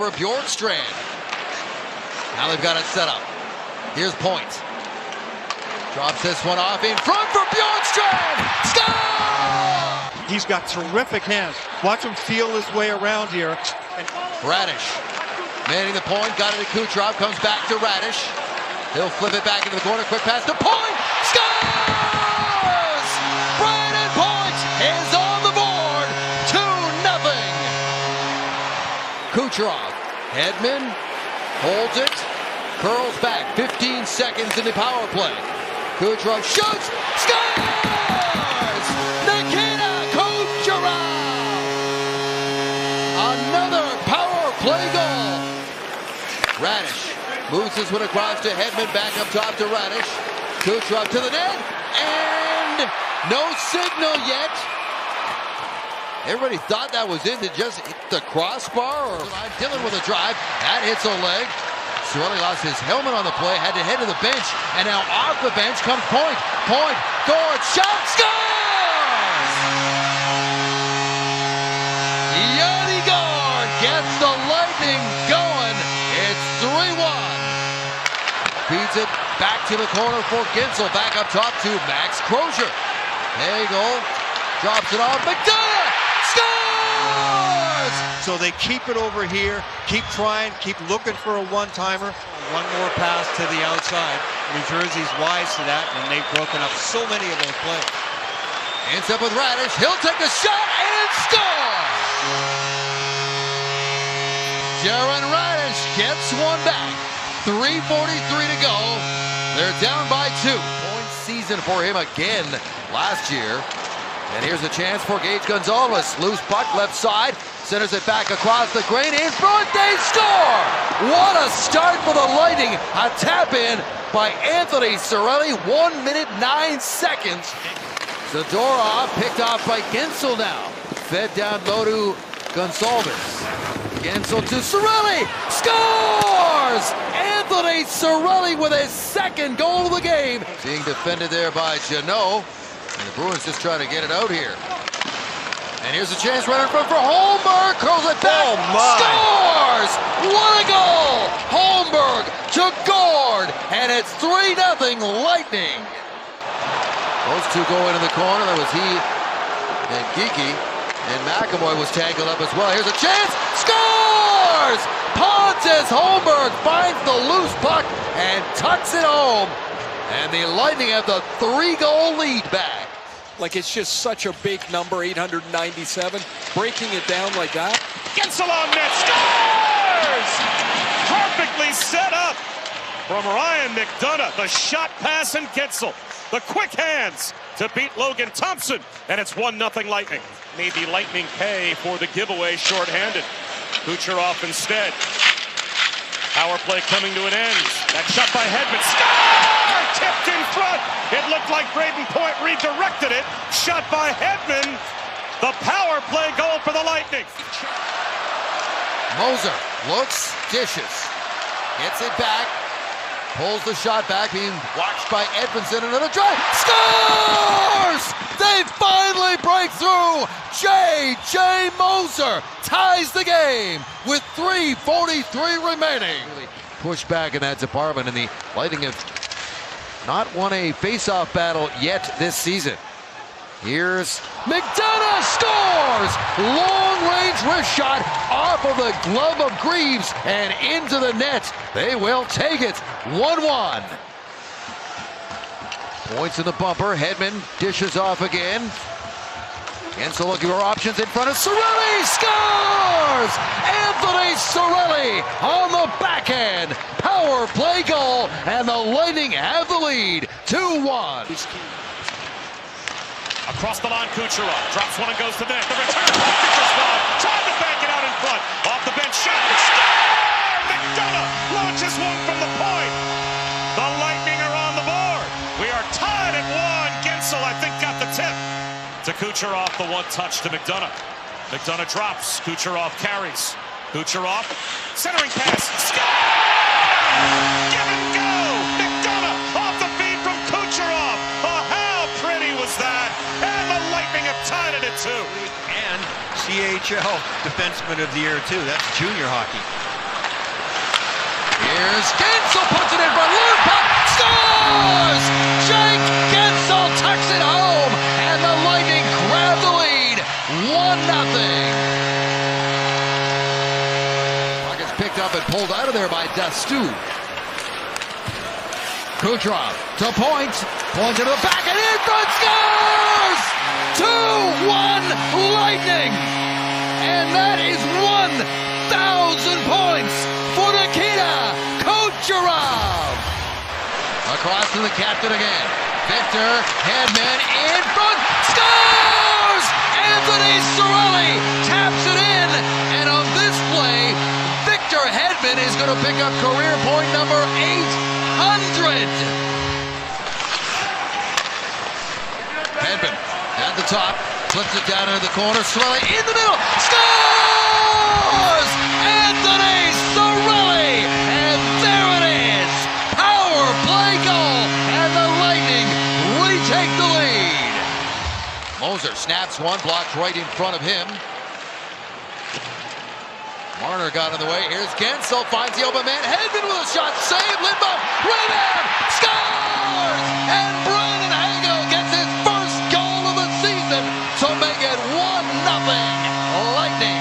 for Bjorkstrand. Now they've got it set up. Here's Point. Drops this one off in front for Bjorkstrand. Score! He's got terrific hands. Watch him feel his way around here. Radish manning the point. Got it to Kucherov. Comes back to Radish. He'll flip it back into the corner. Quick pass to Point. Scores! Brandon Point is on the board. 2-0. Kucherov. Hedman holds it. Curls back. 15 seconds in the power play. Kucherov shoots. Scores! Nikita Kucherov! Another power play goal. Radish moves this one across to Hedman, back up top to Radish. Kucherov to the net, and no signal yet. Everybody thought that was in to just hit the crossbar. Or Dylan with a drive. That hits a leg. Cirelli lost his helmet on the play, had to head to the bench, and now off the bench comes Point. Point, Gord, shot, scores! Yanni Gord gets the Lightning going. It's 3-1. Feeds it back to the corner for Gensel. Back up top to Max Crozier. Hagel drops it off. McDonough scores! So they keep it over here, keep trying, keep looking for a one-timer. One more pass to the outside. New Jersey's wise to that, and they've broken up so many of those plays. Ends up with Radish. He'll take a shot and score! Jaron Radish gets one back. 3:43 to go. They're down by 2. Point season for him again last year. And here's a chance for Gage Gonzalez. Loose puck left side. Centers it back across the grain. In front, they score! What a start for the Lightning. A tap in by Anthony Cirelli. 1 minute, 9 seconds. Zadorov picked off by Gensel now. Fed down low to Gonzalez. Gensel to Cirelli. Scores! Anthony Cirelli with his second goal of the game. Being defended there by Jeannot. And the Bruins just trying to get it out here. And here's a chance right in front for Holmberg. Curls it back. Oh my. Scores! What a goal! Holmberg to Gord. And it's 3-0 Lightning. Those two go into the corner. That was he and Geeky. And McAvoy was tangled up as well. Here's a chance. Scores! Pontus Holmberg finds the loose puck and tucks it home. And the Lightning have the 3-goal lead back. Like, it's just such a big number, 897. Breaking it down like that. Gensel on net, scores! Perfectly set up from Ryan McDonough. The shot pass and Gensel. The quick hands to beat Logan Thompson. And it's 1-0 Lightning. Made the Lightning pay for the giveaway shorthanded. Kucherov instead. Power play coming to an end. That shot by Hedman. Score! Tipped in front. It looked like Brayden Point redirected it. Shot by Hedman. The power play goal for the Lightning. Moser looks, dishes. Gets it back. Pulls the shot back. Being watched by Edmondson. Another drive. Scores! They finally break through. J.J. Moser ties the game with 3:43 remaining. Pushed back in that department, and the Lightning have not won a face-off battle yet this season. Here's McDonough scores! Long-range wrist shot off of the glove of Greaves and into the net. They will take it. 1-1. Points in the bumper. Hedman dishes off again. Gensel looking for options in front of Cirelli. Scores! Anthony Cirelli on the backhand. Power play goal, and the Lightning have the lead. 2-1. Across the line, Kucherov drops one and goes to net. The return, Kucherov tried to bank it out in front. Off the bench, shot. Score! McDonough launches one from the point. The Lightning are on the board. We are tied at 1. Gensel, I think, got the tip. To Kucherov, the one touch to McDonough. McDonough drops. Kucherov carries. Kucherov, centering pass. Score! Give and go! McDonough off the feed from Kucherov. Oh, how pretty was that? And the Lightning have tied it at 2. And CHL Defenseman of the Year, too. That's junior hockey. Here's Gensel, puts it in front, loose puck, scores! Jake Gensel tucks it home, and the Lightning grab the lead, 1-0. Puck is picked up and pulled out of there by Dastu. Kucherov to point into the back and in front, scores! 2-1 Lightning! And that is 1,000 points for Nikita Kucherov! Across to the captain again. Victor Hedman in front, scores! Anthony Cirelli taps it in, and on this play, Victor Hedman is going to pick up career point number 800. Hedman at the top, flips it down into the corner, Cirelli in the middle, scores! Anthony Cirelli, and there it is! Power play goal, and the Lightning retake the lead. Moser snaps one, blocked right in front of him. Marner got in the way. Here's Gensel, finds the open man. Hedman with a shot, save, Lindbaum, rebound, scores! And Brandon Hagel gets his first goal of the season to make it 1-0 Lightning.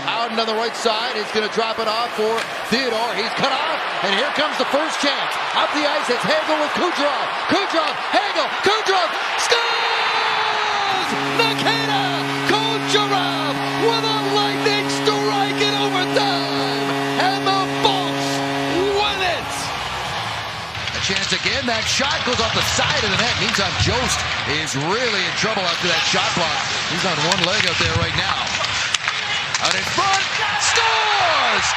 Out into the right side, he's going to drop it off for Theodore. He's cut off, and here comes the first chance. Up the ice, it's Hagel with Kucherov. Kucherov, Hagel, Kucherov, scores! Nikita Kucherov with a lightning strike in overtime, and the Bolts win it! A chance again, that shot goes off the side of the net. Meantime, Jost is really in trouble after that shot block. He's on one leg out there right now. Out in front, scores!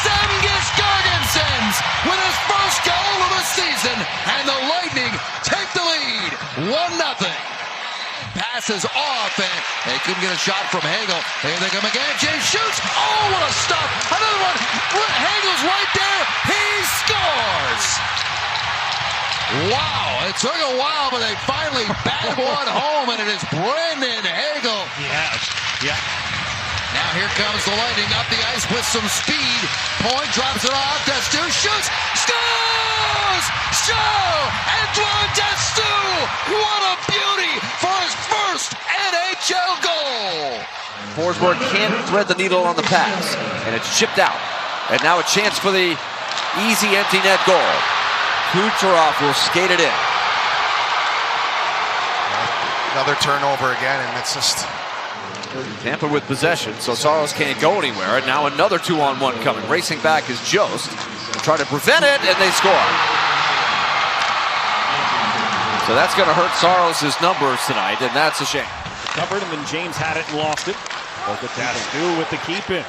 Zemgus Girgensons with his first goal of the season, and the Lightning take the lead, 1-0. Passes off, and they couldn't get a shot from Hagel. Here they come again. James shoots. Oh, what a stop! Another one. Hagel's right there. He scores. Wow! It took a while, but they finally batted one home, and it is Brandon Hagel. Yeah. Now here comes the Lightning up the ice with some speed. Point drops it off. Dastu shoots. Scores! Antoine Dastu! What a beauty for his first NHL goal! Forsberg can't thread the needle on the pass, and it's chipped out. And now a chance for the easy empty net goal. Kucherov will skate it in. Another turnover again, and it's just... Tampa with possession, so Saros can't go anywhere. And now another 2-on-1 coming. Racing back is Jost. Try to prevent it, and they score. So that's going to hurt Saros' numbers tonight, and that's a shame. Covered, and then James had it and lost it. Dastu with the keep in.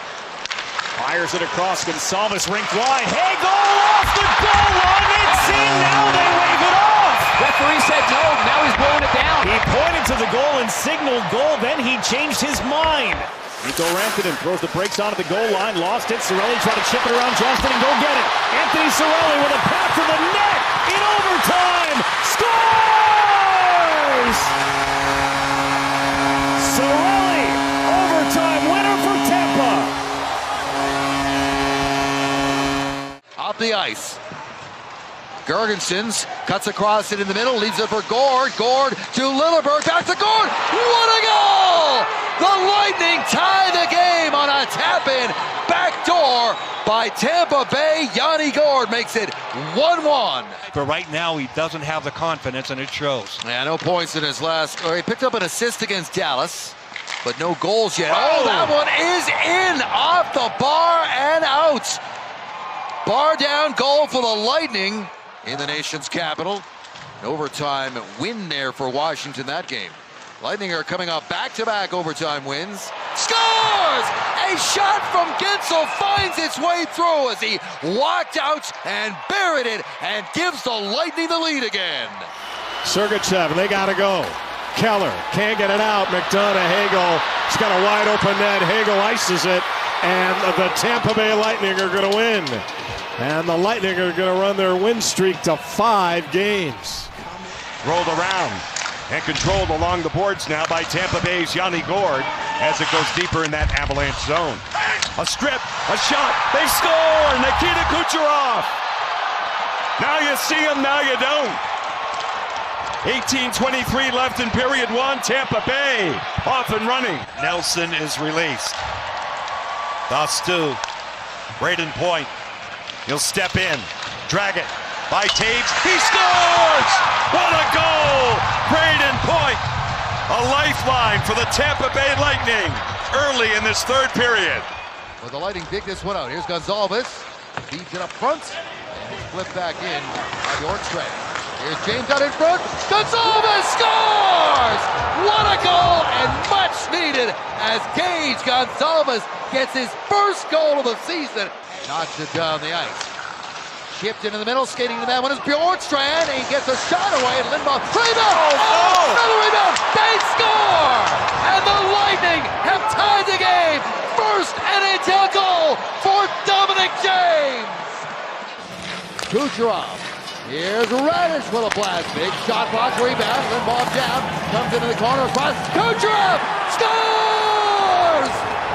Fires it across. Gonsalves rink wide. Hagel off the goal line. It's in. Now they wave it off. Referee said no. Now he's blowing it down. He pointed to the goal and signaled goal. Then he changed his mind. Nico Rantanen throws the brakes onto the goal line. Lost it. Cirelli tried to chip it around Johnston and go get it. Anthony Cirelli with a pass to the net in overtime. Scores! Cirelli, overtime winner for Tampa. Up the ice. Girgensons cuts across it in the middle, leaves it for Gord. Gord to Lilleberg, back to Gord. What a goal! The Lightning tie the game on a tap-in backdoor by Tampa Bay. Yanni Gord makes it 1-1. But right now, he doesn't have the confidence, and it shows. Yeah, no points in his last. He picked up an assist against Dallas, but no goals yet. Oh, that one is in, off the bar and out. Bar down goal for the Lightning in the nation's capital. An overtime win there for Washington that game. Lightning are coming off back-to-back overtime wins. Scores! A shot from Gensel finds its way through as he walked out and buried it and gives the Lightning the lead again. Sergachev, they got to go. Keller can't get it out. McDonough, Hagel, he's got a wide open net. Hagel ices it, and the Tampa Bay Lightning are going to win. And the Lightning are going to run their win streak to 5 games. Rolled around and controlled along the boards now by Tampa Bay's Yanni Gord as it goes deeper in that Avalanche zone. A strip, a shot, they score! Nikita Kucherov! Now you see him, now you don't. 18:23 left in period one. Tampa Bay off and running. Nelson is released. Dastu, Braden Point. He'll step in, drag it by Taves. He scores! What a goal! Braden Point, a lifeline for the Tampa Bay Lightning early in this third period. Well, the Lightning dig this one out. Here's Gonzalez. Feeds it up front. And it's flipped back in by Bjorkstrand. Here's James out in front. Gonzalez scores! What a goal, and much needed as Gage Gonzalez gets his first goal of the season. Knocks it down the ice. Chipped into the middle, skating to that one is Bjorkstrand. He gets a shot away, and Lindbaum. Rebound! Oh, another rebound! They score! And the Lightning have tied the game. First NHL goal for Dominic James. Kucherov. Here's Radish with a blast. Big shot block rebound. Lindbaum down. Comes into the corner. Across. Kucherov scores!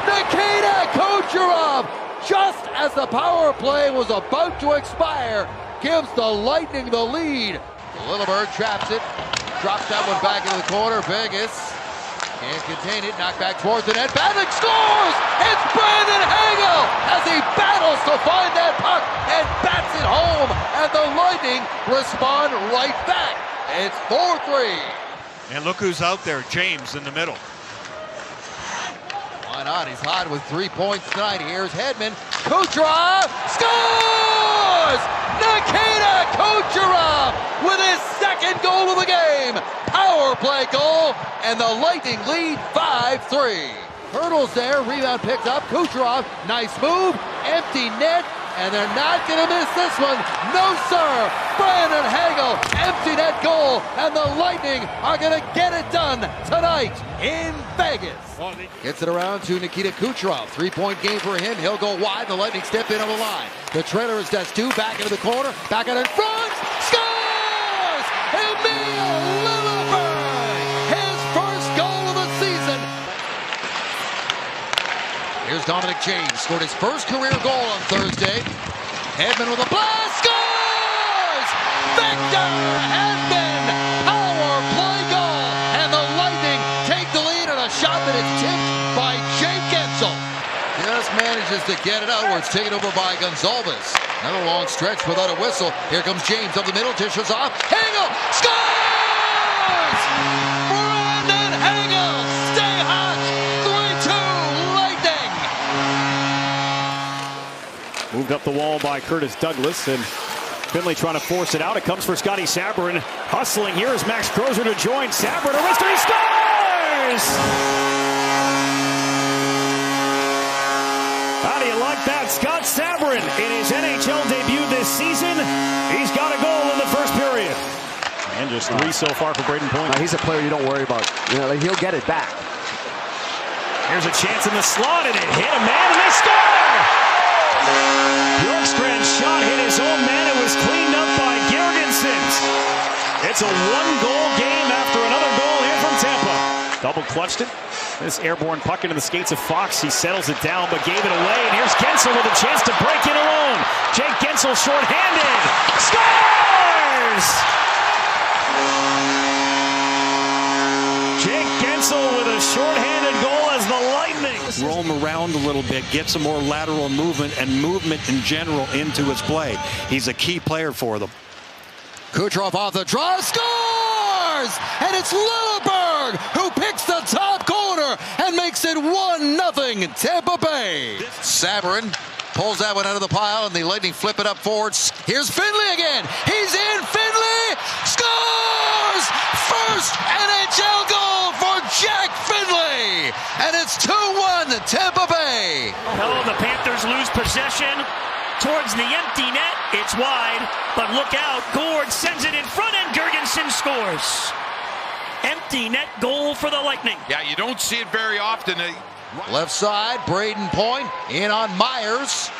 Nikita Kucherov, just as the power play was about to expire, gives the Lightning the lead. Lillibird traps it. Drops that one back into the corner. Vegas can't contain it. Knocked back towards the net. Badnick scores! It's Brandon Hagel as he battles to find that puck and bats it home. And the Lightning respond right back. It's 4-3. And look who's out there, James in the middle. Why not? He's hot with 3 points tonight. Here's Hedman. Kucherov scores! Nikita Kucherov with his second goal of the game. Power play goal, and the Lightning lead 5-3. Hurdles there, rebound picked up. Kucherov, nice move, empty net, and they're not going to miss this one. No, sir. Brandon Hagel, empty net goal, and the Lightning are going to get it done tonight in Vegas. Gets it around to Nikita Kucherov. 3-point game for him. He'll go wide. The Lightning step in on the line. The trailer is Dastu back into the corner. Back out in front. Scores! Emil Lillibird! His first goal of the season. Here's Dominic James. Scored his first career goal on Thursday. Hedman with a blast. Scores! Victor Hedman! Power play goal. And the Lightning take the lead on a shot that is tipped by Jake Gensel. Just manages to get it out where it's taken over by Gonzalez. Another long stretch without a whistle. Here comes James up the middle, dishes off. Hagel scores! Brandon Hagel, stay hot. 3-2 Lightning. Moved up the wall by Curtis Douglas, and Finley trying to force it out. It comes for Scotty Sabrin. Hustling here is Max Crozer to join. Sabrin to wrist, and he scores! How do you like that? Scott Sabrin in his NHL debut this season. He's got a goal in the first period. And just 3 so far for Braden Point. He's a player you don't worry about. You know, he'll get it back. Here's a chance in the slot, and it hit a man, and they score! Bjorkstrand's shot hit his own man. It was cleaned up by Girgensson. It's a 1-goal game after another goal here from Tampa. Double clutched it. This airborne puck into the skates of Fox. He settles it down, but gave it away. And here's Gensel with a chance to break in alone. Jake Gensel shorthanded. Scores! Jake Gensel with a shorthanded goal as the Lightning Roam around a little bit, get some more lateral movement and movement in general into his play. He's a key player for them. Kucherov off the draw, scores! And it's Lillibird who picks the top corner and makes it 1-0 Tampa Bay. Sabrin pulls that one out of the pile, and the Lightning flip it up forwards. Here's Finley again. He's in. Finley scores! First NHL goal for Jack Finley, and it's 2-1 Tampa Bay. Oh, the Panthers lose possession towards the empty net. It's wide, but look out. Gord sends it in front, and Girgensson scores. Empty net goal for the Lightning. Yeah, you don't see it very often. Left side, Braden Point in on Myers.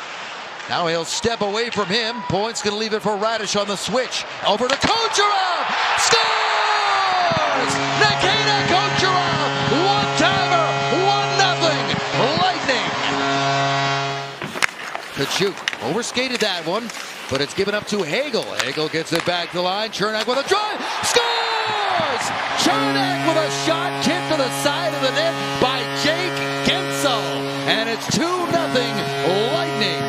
Now he'll step away from him. Point's going to leave it for Radish on the switch. Over to Kucherov. Scores! Nikita Kucherov. One-timer. 1-0 Lightning. good shoot. Overskated that one, but it's given up to Hagel. Hagel gets it back to the line. Chernak with a drive. Scores! Chernak with a shot kicked to the side of the net by Jake Guentzel. And it's 2-0 Lightning.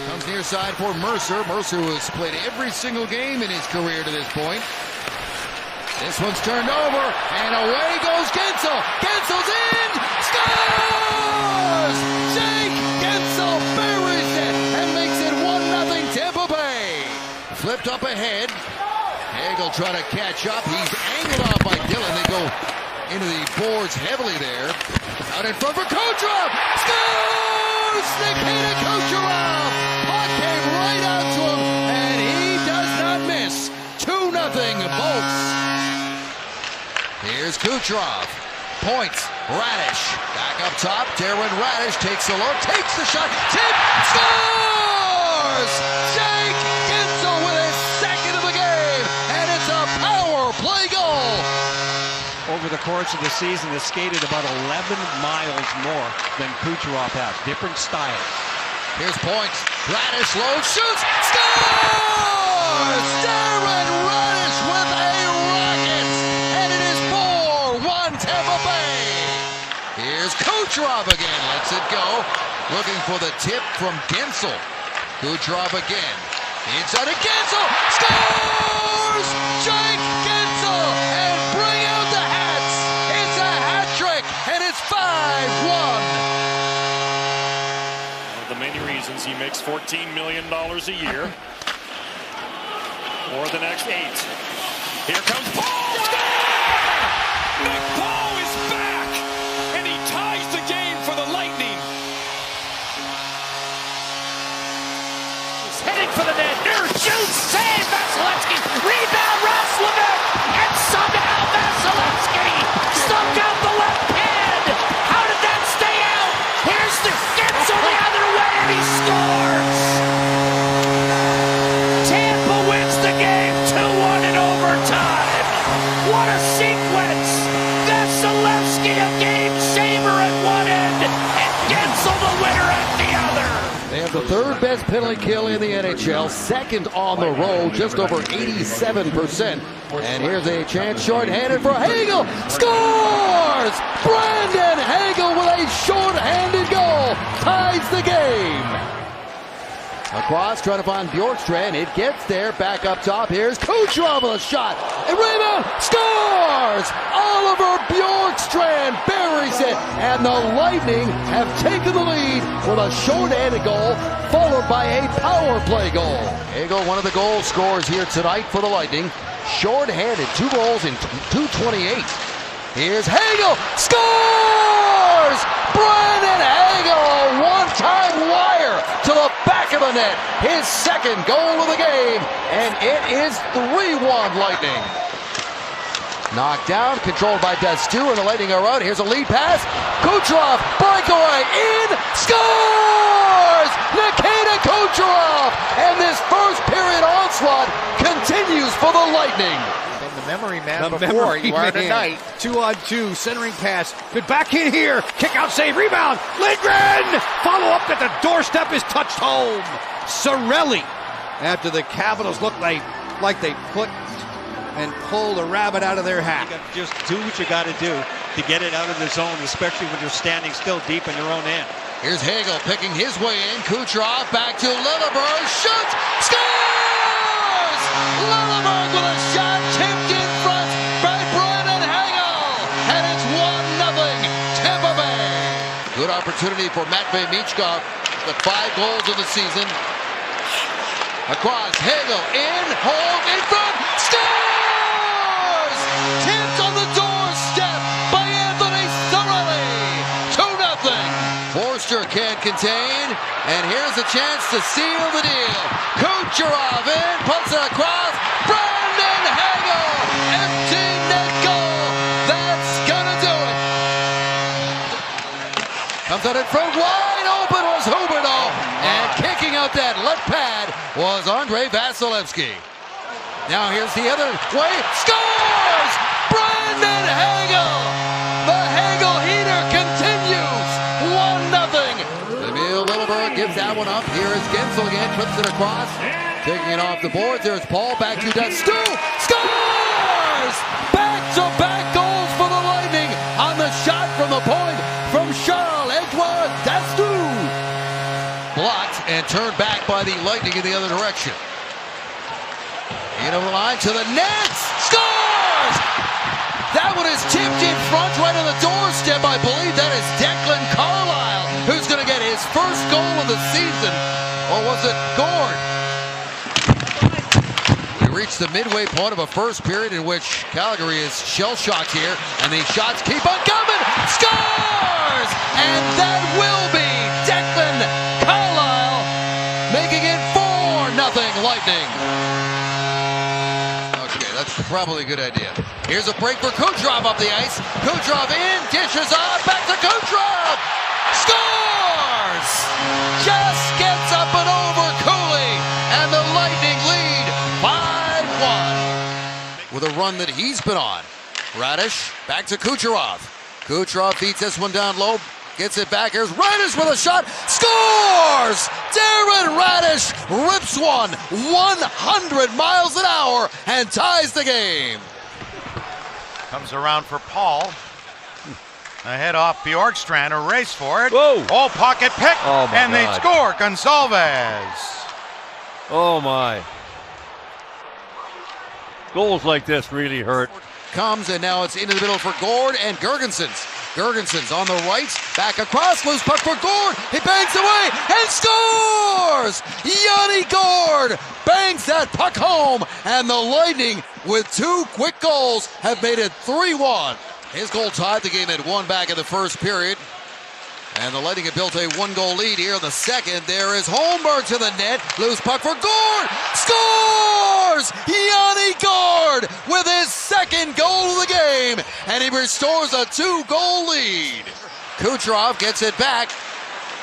Comes near side for Mercer. Mercer, who has played every single game in his career to this point. This one's turned over, and away goes Guentzel. Guentzel's in! Scores! Jake Guentzel buries it and makes it 1-0 Tampa Bay. Flipped up ahead. Hagel trying to catch up. He's angled off by Dillon. They go into the boards heavily there. Out in front for Kucherov. Scores! Nikita Kucherov. Puck came right out to him, and he does not miss. 2-0 Bolts. Here's Kucherov. Points. Radish. Back up top. Darren Radish takes a look. Takes the shot. Tip. Scores! Jake Guentzel with his second of the game. And it's a power play goal. Over the course of the season, has skated about 11 miles more than Kucherov has. Different styles. Here's Points. Radish low. Shoots. Scores! Darren Radish with a rocket. And it is 4-1 Tampa Bay. Here's Kucherov again. Lets it go. Looking for the tip from Guentzel. Kucherov again. Inside of Guentzel. Scores! Jake Guentzel. And bring out the hats. It's a hat trick. And it's 5-1. One of the many reasons he makes $14 million a year. Or the next 8. Here comes Paul! Nick Paul is back, and he ties the game for the Lightning. He's heading for the net. There shoots, save Vasilevsky. Rebound, Roslovic, and somehow Vasilevsky stuck out the left hand. How did that stay out? Here's the Guentzel the other way, and he scores. Tampa wins the game 2-1 in overtime. What a sequence! Vasilevsky a game saver at one end, and Guentzel the winner at the other. They have the third best penalty kill in the NHL, second on the road, just over 87%. And here's a chance shorthanded for Hagel. Scores! Brandon Hagel with a shorthanded goal ties the game. Across, trying to find Bjorkstrand. It gets there. Back up top. Here's Kucherov with a shot. And rebound. Scores! Oliver Bjorkstrand buries it. And the Lightning have taken the lead with a short-handed goal, followed by a power play goal. Hagel, one of the goal scorers here tonight for the Lightning. Short-handed. 2 goals in 2:28. Here's Hagel. Scores! Brandon Hagel, a one-time wire to the back of the net. His second goal of the game, and it is 3-1 Lightning. Knocked down, controlled by Destu, and the Lightning are out. Here's a lead pass. Kucherov, breakaway, in, scores! Nikita Kucherov! And this first period onslaught continues for the Lightning. And the memory man before you are tonight. 2-on-2, centering pass. Good back in here. Kick out save, rebound. Lindgren! Follow up at the doorstep is touched home. Cirelli. After the Capitals looked like they put and pulled a rabbit out of their hat. You got to just do what you got to do to get it out of the zone, especially when you're standing still deep in your own end. Here's Hagel picking his way in. Kucherov back to Lilleberg. Shoots! Scores! Lilleberg with a shot tipped in front by Brandon Hagel. And it's 1-0 Tampa Bay. Good opportunity for Matvei Michkov. The 5 goals of the season. Across, Hagel in, home, in front, scores! Tipped on the doorstep by Anthony Cirelli. 2-0. Forster can't contain, and here's a chance to seal the deal. Kucherov in, puts it across, Brandon Hagel, empty net goal. That's gonna do it. Comes out in front, wide open was Huberdeau, and kicking out that left pad was Andrei Vasilevsky. Now here's the other way. Scores! Brandon Hagel! The Hagel heater continues. 1-0. Emil Lilleberg Picks that one up. Here is Gensel again. Flips it across. Taking it off the board. There's Paul. Back to Dastu. Scores! Back-to-back goals for the Lightning on the shot from the point from Charles-Edouard Dastu. Blocked and turned back by the Lightning in the other direction. Into the line to the net. Scores! That one is tipped in front right on the doorstep. I believe that is Declan Carlisle, who's going to get his first goal of the season. Or was it Gord? We reached the midway point of a first period in which Calgary is shell-shocked here, and the shots keep on coming. Scores! And that will be Declan Carlisle making it 4-0 Lightning. That's probably a good idea. Here's a break for Kucherov up the ice. Kucherov in, dishes off, back to Kucherov! Scores! Just gets up and over Cooley, and the Lightning lead 5-1. With a run that he's been on. Radish, back to Kucherov. Kucherov feeds this one down low, gets it back. Here's Radish with a shot, scores! Darren Radish rips one 100 miles an hour and ties the game. Comes around for Paul. Ahead off Bjorkstrand, a race for it. Whoa! Oh, pocket pick, oh my and God. they score. Gonsalves. Oh my. Goals like this really hurt. Comes, and now it's into the middle for Gord and Girgensons. Girgensons on the right, back across, loose puck for Gord. He bangs away and scores! Yanni Gord bangs that puck home, and the Lightning, with two quick goals, have made it 3-1. His goal tied the game at 1 back in the first period. And the Lightning have built a 1-goal lead here in the second. There is Holmberg to the net. Loose puck for Gord. Scores! Yanni Gord with his second goal of the game. And he restores a 2-goal lead. Kucherov gets it back.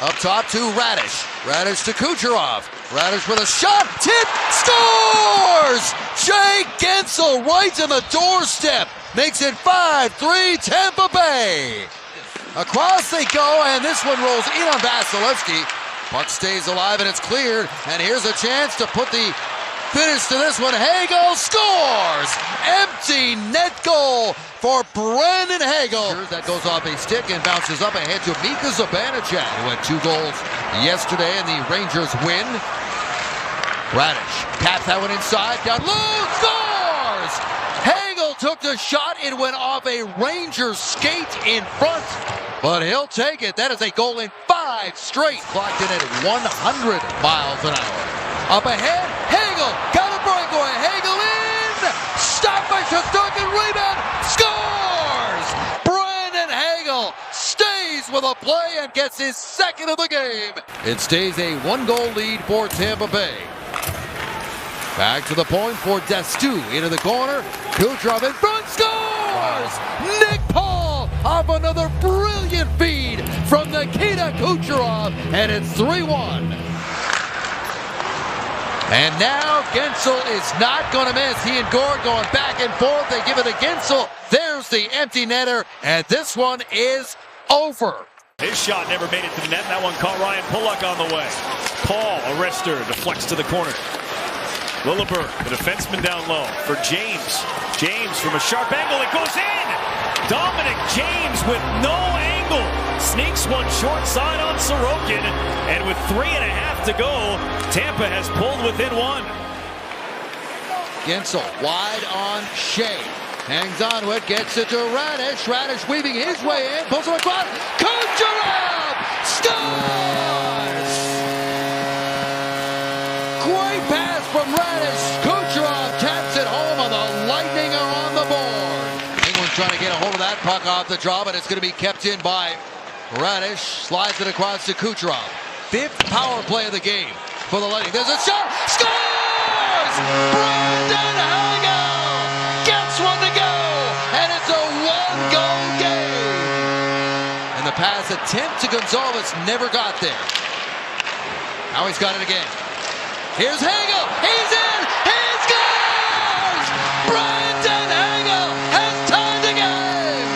Up top to Radish. Radish to Kucherov. Radish with a shot. Tip. Scores! Jay Gensel right on the doorstep. Makes it 5-3 Tampa Bay. Across they go, and this one rolls in on Vasilevsky. Puck stays alive, and it's cleared. And here's a chance to put the finish to this one. Hagel scores! Empty net goal for Brandon Hagel. That goes off a stick and bounces up ahead to Mika Zibanejad, who had 2 goals yesterday, and the Rangers win. Radish taps that one inside, down low, scores! Hagel took the shot. It went off a Rangers skate in front, but he'll take it. That is a goal in 5 straight. Clocked in at 100 miles an hour. Up ahead, Hagel got a breakaway. Hagel in, stopped by Shesterkin, rebound, scores! Brandon Hagel stays with a play and gets his second of the game. It stays a 1-goal lead for Tampa Bay. Back to the point for Dastu, into the corner. Kucherov in front, scores! Nick Paul off another brilliant feed from Nikita Kucherov, and it's 3-1. And now Gensel is not going to miss. He and Gord going back and forth. They give it to Gensel. There's the empty netter, and this one is over. His shot never made it to the net. That one caught Ryan Pulock on the way. Paul, a wrister, deflects to the corner. Lilleberg, the defenseman down low for James. James from a sharp angle, it goes in! Dominic James with no angle. Sneaks one short side on Sorokin, and with 3.5 to go, Tampa has pulled within 1. Gensel wide on Shea. Hangs on to it, gets it to Radish. Radish weaving his way in, pulls him across. Kucherov scores! Great pass from Radish. Kucherov taps it home, and the Lightning are on the board. England's trying to get a hold of that puck off the draw, but it's going to be kept in by Radish. Slides it across to Kucherov. 5th power play of the game for the Lightning. There's a shot. Scores! Brandon Hagel gets one to go, and it's a 1-goal game. And the pass attempt to Gonzalez never got there. Now he's got it again. Here's Hagel. He's in. He scores! Brandon Hagel has tied the game.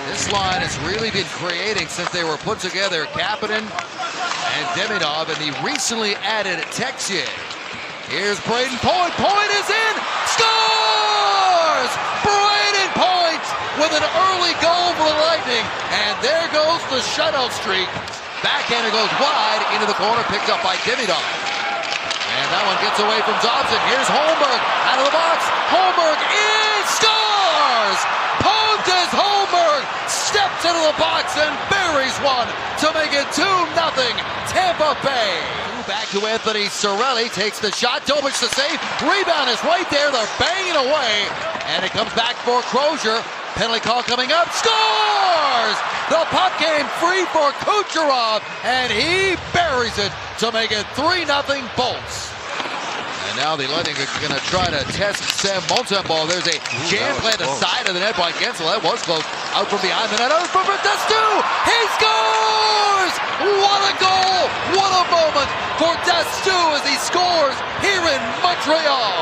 This line has really been creating since they were put together. Kapanen and Demidov and the recently added Texier. Here's Braden Point. Point is in. Scores! Braden Point with an early goal for the Lightning. And there goes the shutout streak. Backhander goes wide into the corner, picked up by Demidov. And that one gets away from Dobson. Here's Holmberg out of the box. Holmberg scores! Pontus Holmberg steps into the box and buries one to make it 2-0 Tampa Bay. Back to Anthony Cirelli, takes the shot. Dobich the save. Rebound is right there. They're banging away. And it comes back for Crozier. Penalty call coming up. Scores! The puck came free for Kucherov, and he buries it to make it 3-0 Bolts. And now the Lightning are going to try to test Sam Montembeault. There's a jam play at the side of the net by Gensel. That was close. Out from behind the net. Out from Destu. He scores! What a goal! What a moment for Destu as he scores here in Montreal.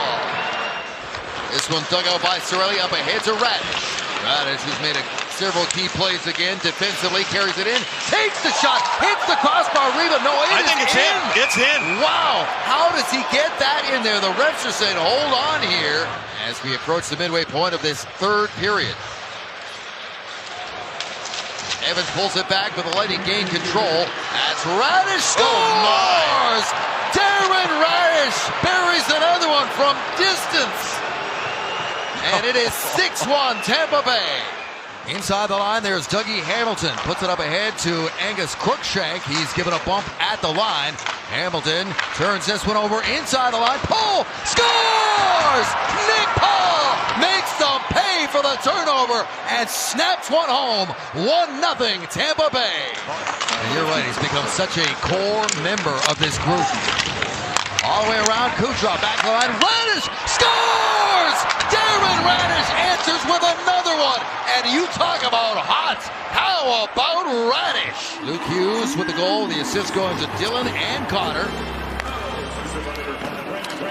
This one dug out by Cirelli, up ahead to Radish. Radish has made several key plays again. Defensively, carries it in, takes the shot, hits the crossbar. Rebound. No, I think it's in. It's in. Wow, how does he get that in there? The refs are saying, hold on here, as we approach the midway point of this third period. Evans pulls it back, but the Lightning gain control as Radish scores! Darren Radish buries another one from distance. And it is 6-1 Tampa Bay. Inside the line, there's Dougie Hamilton. Puts it up ahead to Angus Crookshank. He's given a bump at the line. Hamilton turns this one over inside the line. Paul scores! Nick Paul makes them pay for the turnover and snaps one home. 1-0 Tampa Bay. And you're right, he's become such a core member of this group. All the way around, Kucherov back to the line. Radish scores! Darren Radish answers with another one. And you talk about hot. How about Radish? Luke Hughes with the goal. The assist going to Dylan and Connor.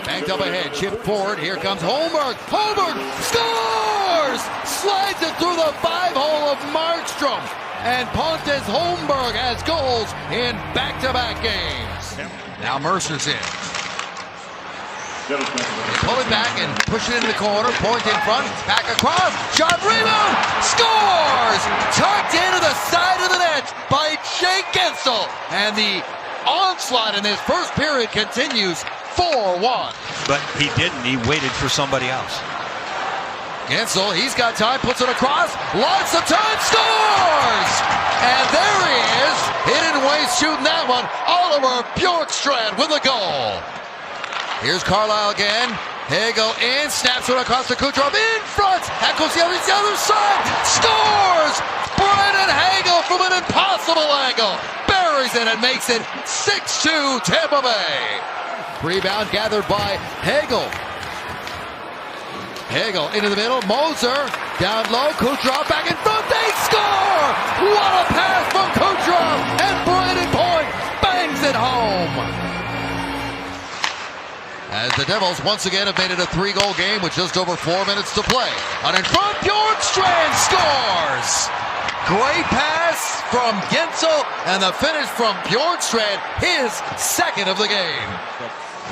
Banked up ahead, chip forward. Here comes Holmberg. Holmberg scores! Slides it through the 5-hole of Markstrom. And Pontus Holmberg has goals in back-to-back games. Now Mercer's in. They pull it back and push it into the corner. Point in front, back across, shot, rebound, scores! Tucked into the side of the net by Jake Gensel. And the onslaught in this first period continues 4-1. But he didn't. He waited for somebody else. Gensel, he's got time, puts it across, lots of time, scores! And there he is. He didn't waste shooting that one. Oliver Bjorkstrand with a goal. Here's Carlisle again. Hagel in, snaps it across to Kucherov in front. That goes the other side. Scores! Brennan Hagel from an impossible angle. Buries it and makes it 6-2 Tampa Bay. Rebound gathered by Hagel. Hagel into the middle. Moser down low. Kucherov back in front. They score! What a pass from Kucherov! And Braden Point bangs it home. As the Devils once again have made it a 3-goal game with just over 4 minutes to play. And in front, Bjorkstrand scores! Great pass from Gensel and the finish from Bjorkstrand, his second of the game.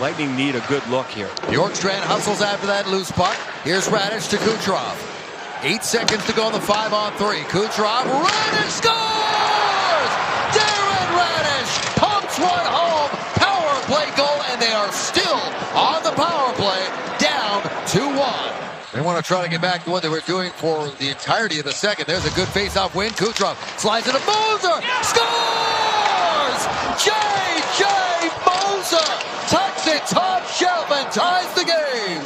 Lightning need a good look here. Bjorkstrand hustles after that loose puck. Here's Radish to Kucherov. 8 seconds to go on the 5-on-3. Kucherov, Radish scores! Darren Radish pumps one home. Power play goal, and they are still on the power play, down 2-1. They want to try to get back to what they were doing for the entirety of the second. There's a good face-off win. Kucherov slides into Moser. Scores! J.J. Moser tucks it top shelf and ties the game.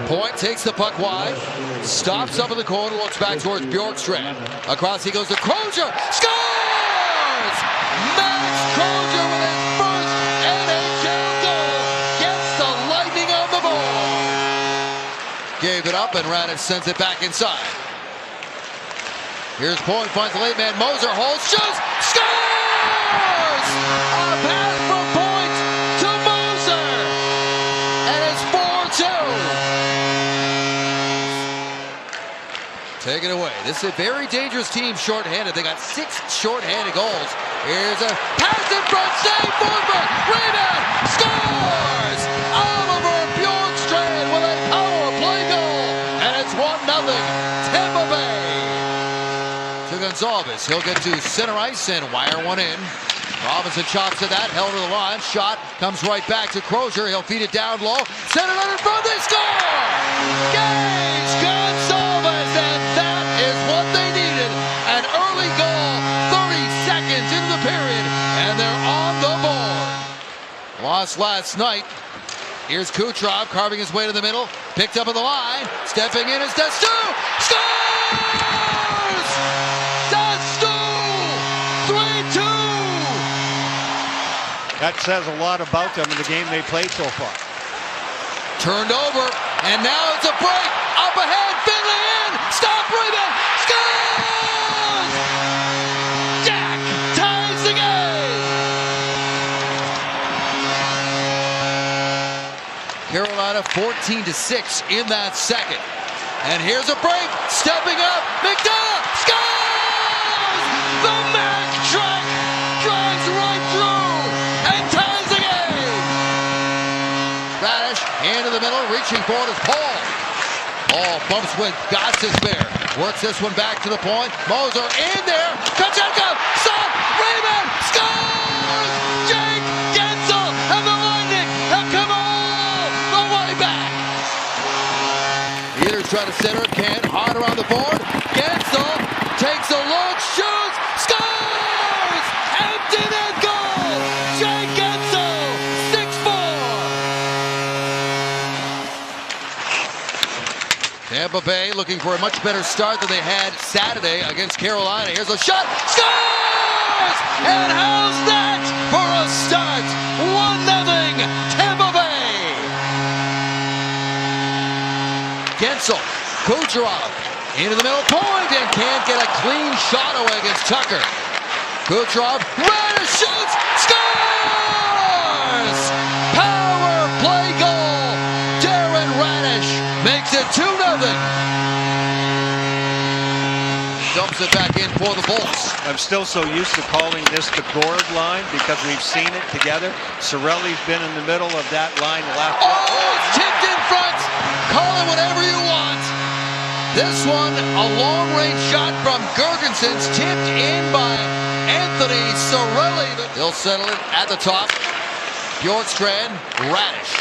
Point takes the puck wide, stops up in the corner, looks back towards Bjorkstrand. Across he goes to Crozier. Scores! Max Crozier with his first NHL goal gets the Lightning on the board. Gave it up and Radish sends it back inside. Here's Point, finds the late man. Moser holds, shoots, scores! A pass from Point to Moser, and it's 4-2. Take it away. This is a very dangerous team shorthanded. They got 6 shorthanded goals. Here's a pass in front, save, Forsberg, rebound, scores! Oliver Bjorkstrand with a power play goal, and it's 1-0 Tampa Bay. To Gonzalez, he'll get to center ice and wire one in. Robinson chops at that, held to the line, shot, comes right back to Crozier, he'll feed it down low, center it in front, they score! Gage Gonzalez, and that is what they needed, an early goal, 30 seconds into the period, and they're on the board. Lost last night. Here's Kucherov carving his way to the middle, picked up at the line, stepping in is Destu, scores! Destu, 3-2! That says a lot about them in the game they played so far. Turned over, and now it's a break. Up ahead, Finley in, stop, rebound, scores! Jack ties the game! Carolina 14-6 in that second. And here's a break, stepping up, McDonough scores! The Mack truck drives right through and ties the game! Radish, hand in the middle, reaching for it is Paul. Paul bumps with Gostisbehere, works this one back to the point. Moser in there, Kochetkov, stop, rebound, scores! Jake Gensel and the Lightning have come all the way back. Eaters try to center it, can't, hard around the board. Gensel takes a look, shoots, scores! Empty net goal! Jake Gensel, 6-4. Tampa Bay looking for a much better start than they had Saturday against Carolina. Here's a shot, scores! And how's that for a start? 1-0 Tampa Bay. Gensel, Kucherov into the middle point and can't get a clean shot away against Tucker. Kucherov, Radish shoots, scores! Power play goal. Darren Radish makes it 2-0. Dumps it back in for the Bulls. I'm still so used to calling this the Gord line because we've seen it together. Cirelli's been in the middle of that line the last. Oh, it's tipped in front. Call it whatever you want. This one, a long-range shot from Gergensons, tipped in by Anthony Cirelli. They'll settle it at the top. Bjorkstrand, Radish.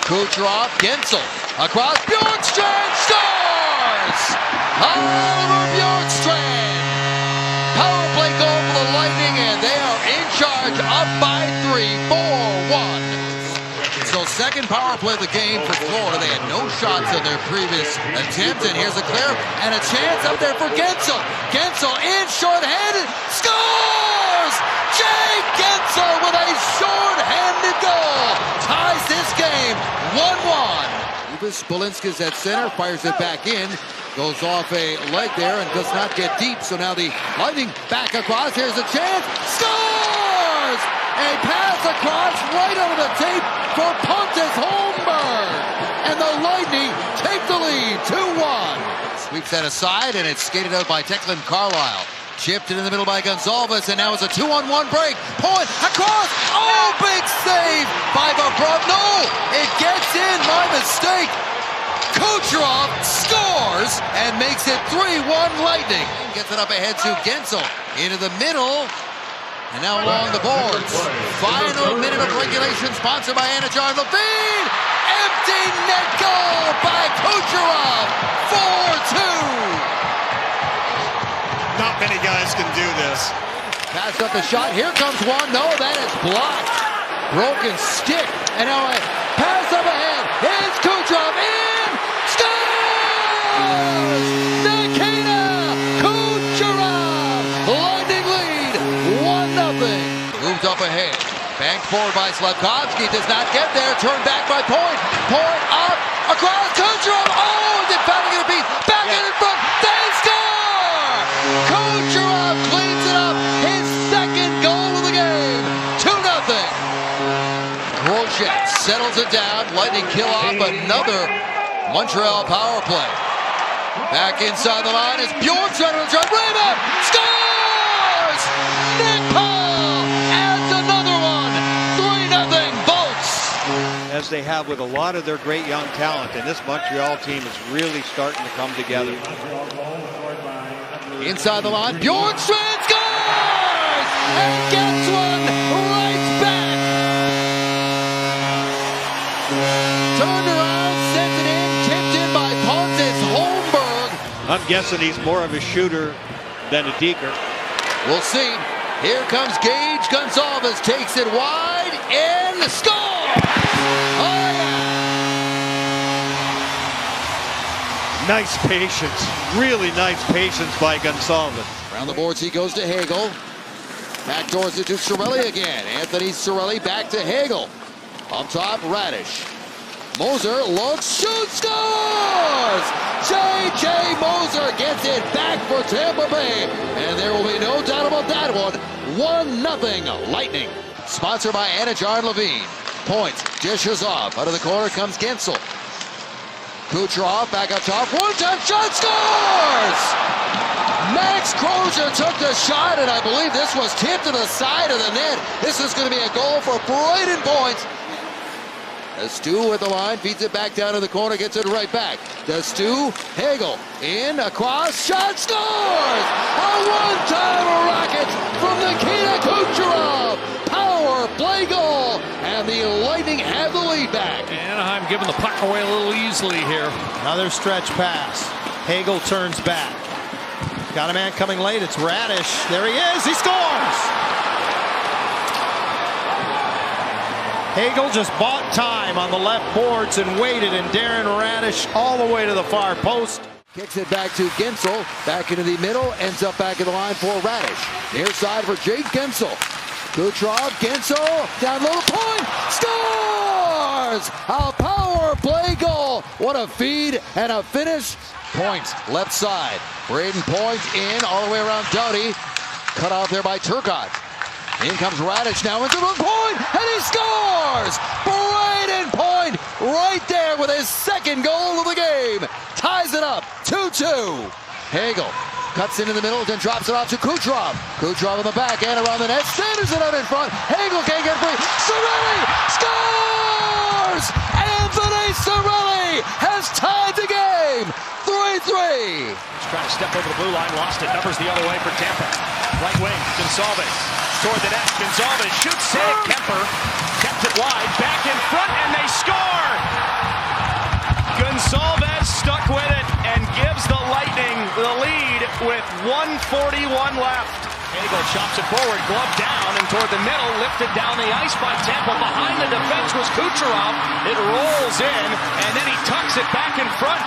Kucherov, Gensel. Across, Bjorkstrand scores! Oliver Bjorkstrand. Power play goal for the Lightning, and they are in charge, up by 3, 4-1. So second power play of the game for Florida. They had no shots on their previous attempt, and here's a clear and a chance up there for Gensel. Gensel in short-handed, scores! Jake Gensel with a short-handed goal ties this game 1-1. Spolinski's at center, fires it back in, goes off a leg there and does not get deep. So now the Lightning back across. Here's a chance, scores! A pass across right over the tape for Pontus Holmberg, and the Lightning take the lead 2-1. Sweeps that aside, and it's skated out by Declan Carlisle. Chipped in the middle by Gonzalez, and now it's a 2-on-1 break. Point across. Oh, big save by Bobrovno. It gets in, my mistake. Kucherov scores and makes it 3-1 Lightning. Gets it up ahead to Gensel into the middle. And now along the boards. Final minute of regulation, sponsored by Anajar Levine. Empty net goal by Kucherov. 4-2. Not many guys can do this. Pass up the shot. Here comes one. No, that is blocked. Broken stick. And now a pass up ahead. Here's Kucherov in. Scores! Nikita Kucherov. Lightning lead. 1-0. Moved up ahead. Banked forward by Slavkovsky. Does not get there. Turned back by Point. Point up. Across Kucherov. Oh, is it finally going to be back in front? They score! Kucherov cleans it up. His second goal of the game. 2-0. Grosjean settles it down. Lightning kill off another Montreal power play. Back inside the line is Bjorkstrand on the drive. Rebound! Scores! Nick Paul adds another one. 3-0 Bolts. As they have with a lot of their great young talent, and this Montreal team is really starting to come together. Inside the line, Bjorkstrand scores! And gets one right back. Turned around, sent it in, tipped in by Pontus Holmberg. I'm guessing he's more of a shooter than a deker. We'll see. Here comes Gage Gonzalez, takes it wide and scores! Oh yeah! Nice patience, really nice patience by Gonzalez. Around the boards he goes to Hagel. Backdoors it to Cirelli again. Anthony Cirelli back to Hagel. On top, Radish. Moser looks, shoots, scores! J.J. Moser gets it back for Tampa Bay. And there will be no doubt about that one. 1-0 Lightning. Sponsored by Anajar Levine. Points, dishes off. Out of the corner comes Gensel. Kucherov back up top. One-time shot, scores! Max Crozier took the shot, and I believe this was tipped to the side of the net. This is going to be a goal for Braden Point. Stu at the line, feeds it back down to the corner, gets it right back. Stu, Hagel, in, across, shot, scores! A one-time rocket from Nikita Kucherov! Power play goal, and the Lightning have the lead back. Anaheim giving the puck away a little easily here. Another stretch pass. Hagel turns back. Got a man coming late. It's Radish. There he is. He scores! Hagel just bought time on the left boards and waited, and Darren Radish all the way to the far post. Kicks it back to Gensel. Back into the middle. Ends up back in the line for Radish. Near side for Jake Gensel. Kucherov, Gensel, down low point, scores! A power play goal. What a feed and a finish. Point, left side. Braden Point in, all the way around Doughty. Cut off there by Turcotte. In comes Radish now into the point, and he scores! Braden Point right there with his second goal of the game. Ties it up, 2-2. Hagel cuts into the middle, then drops it off to Kucherov. Kucherov in the back and around the net. Sanders it out in front. Hagel can't get free. Cirelli scores! Anthony Cirelli has tied the game. 3-3. He's trying to step over the blue line, lost it. Numbers the other way for Tampa. Right wing, Gonzalez toward the net. Gonzalez shoots, save. Kemper kept it wide, back in front, and they score! Gonzalez stuck with it and gives the Lightning the lead with 1:41 left. Hagel chops it forward, glove down, and toward the middle, lifted down the ice by Tampa. Behind the defense was Kucherov. It rolls in, and then he tucks it back in front.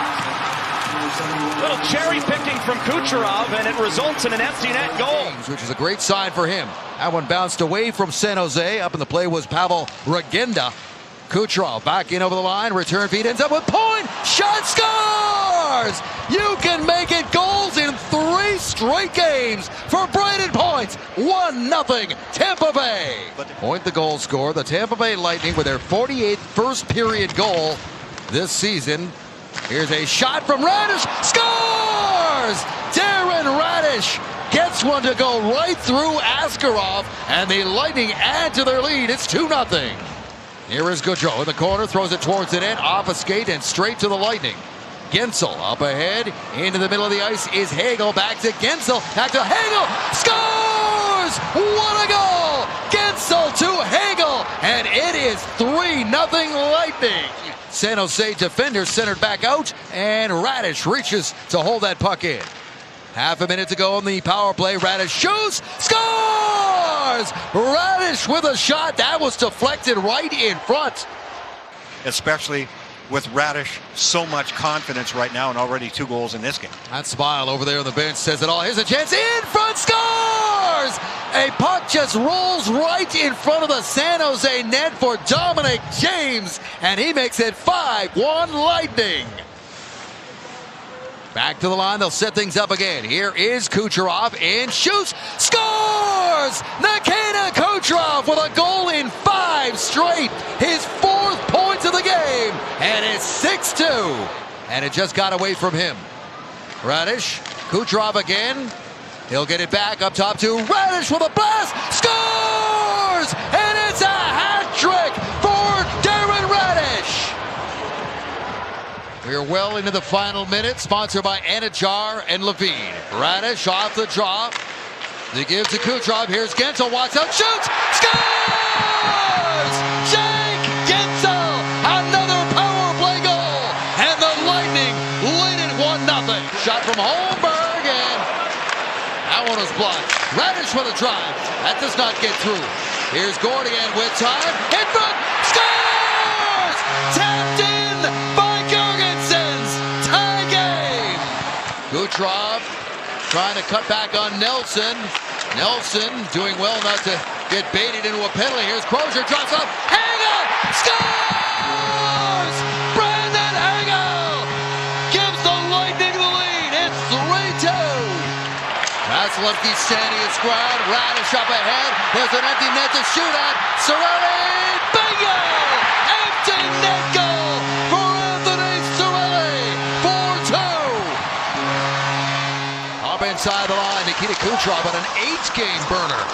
Little cherry picking from Kucherov, and it results in an empty net goal. Which is a great sign for him. That one bounced away from San Jose. Up in the play was Pavel Regenda. Kucherov back in over the line. Return feed ends up with Point. Shot, scores! You can make it goals in 3 straight games for Braden Point. 1-0 Tampa Bay. Point the goal scorer. The Tampa Bay Lightning with their 48th first period goal this season. Here's a shot from Radish. Scores! Darren Radish gets one to go right through Askarov, and the Lightning add to their lead. It's 2-0. Here is Gaudreau in the corner, throws it towards the net, off a skate and straight to the Lightning. Gensel up ahead, into the middle of the ice is Hagel, back to Gensel, back to Hagel, scores! What a goal! Gensel to Hagel, and it is 3-0 Lightning. San Jose defender centered back out, and Radish reaches to hold that puck in. Half a minute to go on the power play. Radish shoots, scores! Radish with a shot that was deflected right in front. Especially with Radish, so much confidence right now, and already 2 goals in this game. That smile over there on the bench says it all. Here's a chance, in front, scores! A puck just rolls right in front of the San Jose net for Dominic James, and he makes it 5-1 Lightning. Back to the line, they'll set things up again. Here is Kucherov, and shoots, scores! Nikita Kucherov with a goal in 5 straight, his 4th point of the game, and it's 6-2. And it just got away from him. Radish, Kucherov again. He'll get it back up top to Radish with a blast. Scores! And it's a hat trick for Darren Radish. We're well into the final minute, sponsored by Anajar and Levine. Radish off the draw. He gives to Kucherov. Here's Gensel. Walks out, shoots, scores! Jake Gensel, another power play goal. And the Lightning lead it 1-0. Shot from Holmberg, and that one was blocked. Radish with a drive. That does not get through. Here's Gord again with time. Hit front, scores! Tapped in by Jorgensen's tie game. Kucherov trying to cut back on Nelson. Nelson doing well not to get baited into a penalty. Here's Crozier, drops up. Hagel scores! Brandon Hagel gives the Lightning the lead. It's 3-2. Vasilevsky standing his ground. Radish up ahead. There's an empty net to shoot at. Cirelli, bingo! Empty net goal for Anthony Cirelli. 4-2. Up inside the line, Nikita Kucherov on an 8-game burner.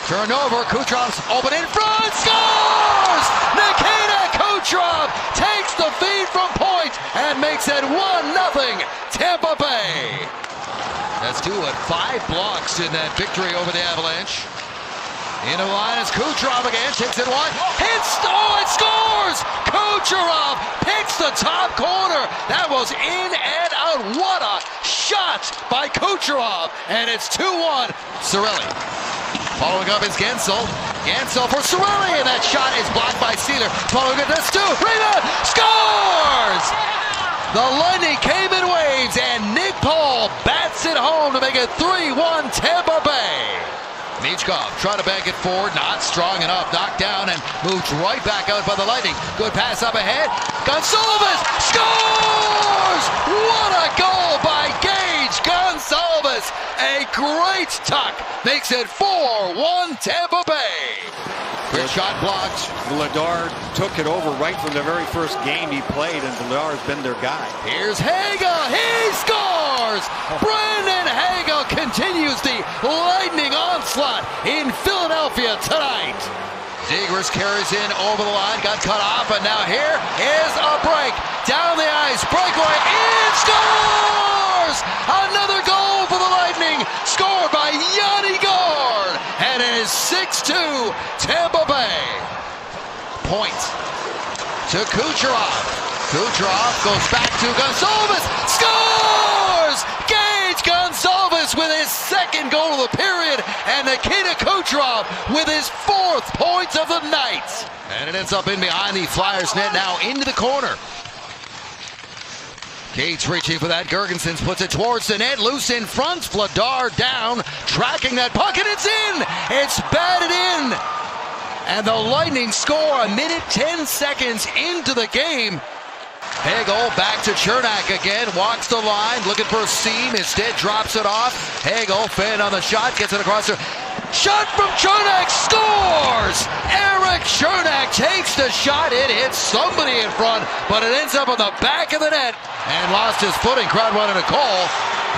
Turnover, Kucherov's open in front, scores! Nikita Kucherov takes the feed from point and makes it 1-0 Tampa Bay. That's 2 with 5 blocks in that victory over the Avalanche. In the line is Kucherov again, takes it wide, hits, oh, it scores! Kucherov picks the top corner. That was in and out. What a shot by Kucherov, and it's 2-1. Cirelli. Following up is Gensel. Gensel for Cirelli, and that shot is blocked by Sealer. Following up, that's 2. Rebound, scores! The Lightning came in waves, and Nick Paul bats it home to make it 3-1 Tampa Bay. Michkov trying to bank it forward, not strong enough, knocked down and moved right back out by the Lightning. Good pass up ahead. Gonsalves scores! What a goal by Gage Gonsalves! A great tuck makes it 4-1 Tampa Bay. Good shot blocked. Vladar took it over right from the very first game he played, and Vladar has been their guy. Here's Hagel. He scores! Brandon Hagel continues the Lightning onslaught in Philadelphia tonight. Zegras carries in over the line, got cut off, and now here is a break. Down the ice, breakaway, in, scores! Another goal for the Lightning, scored by Yanni Gord, and it is 6-2 Tampa Bay. Point to Kucherov. Kucherov goes back to Gonsalves, scores! Gage Gonsalves with his second goal of the period, and Nikita Kucherov with his 4th point of the night. And it ends up in behind the Flyers net, now into the corner. Gates reaching for that. Gergensen puts it towards the net, loose in front. Vladar down, tracking that puck, and it's in! It's batted in! And the Lightning score a minute 10 seconds into the game. Hagel back to Chernak again, walks the line, looking for a seam, instead drops it off. Hagel, fan on the shot, gets it across the... Shot from Chernak, scores! Eric Chernak takes the shot, it hits somebody in front, but it ends up on the back of the net and lost his footing. Crowd wanted a call.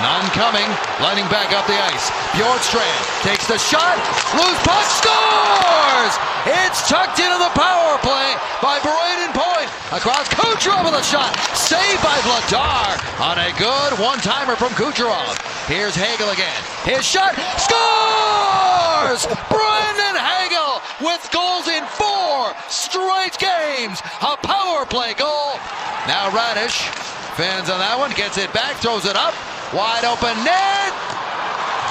None coming. Lightning back up the ice. Bjorkstrand takes the shot. Loose puck, scores! It's tucked into the power play by Braden Point. Across Kucherov with a shot. Saved by Vladar on a good one-timer from Kucherov. Here's Hagel again. His shot, scores! Brandon Hagel with goals in 4 straight games. A power play goal. Now Radish fans on that one, gets it back, throws it up. Wide open net.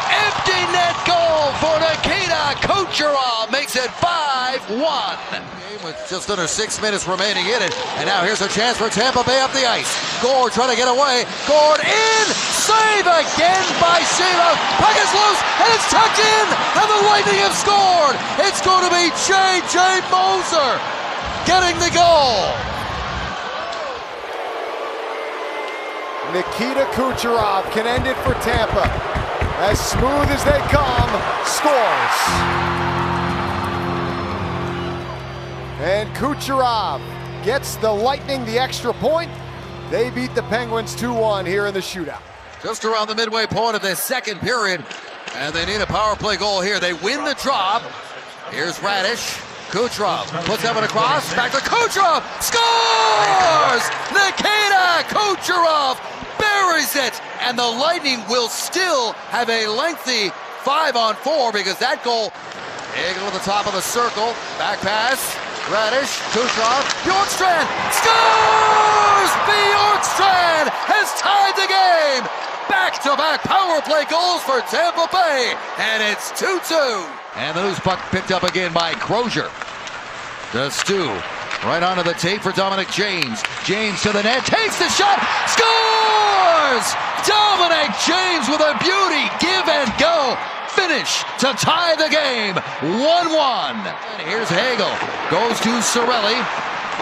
Empty net goal for Nikita Kucherov. Makes it 5-1. Game with just under 6 minutes remaining in it. And now here's a chance for Tampa Bay up the ice. Gord trying to get away. Gord in. Save again by Sheila. Puck is loose and it's tucked in. And the Lightning have scored. It's going to be J.J. Moser getting the goal. Nikita Kucherov can end it for Tampa. As smooth as they come, scores. And Kucherov gets the Lightning the extra point, They beat the Penguins 2-1 here in the shootout. Just around the midway point of this second period, and they need a power play goal here. They win the drop. Here's Radish. Kucherov puts that one across. Back to Kucherov. Scores! Nikita Kucherov buries it. And the Lightning will still have a lengthy 5-on-4 because that goal. Hagel at the top of the circle. Back pass. Radish. Kucherov. Bjorkstrand scores! Bjorkstrand has tied the game. Back-to-back power play goals for Tampa Bay. And it's 2-2. And the loose puck picked up again by Crozier. To Stu. Right onto the tape for Dominic James. James to the net. Takes the shot. Scores! Dominic James with a beauty give and go finish to tie the game. 1-1. And here's Hagel. Goes to Cirelli.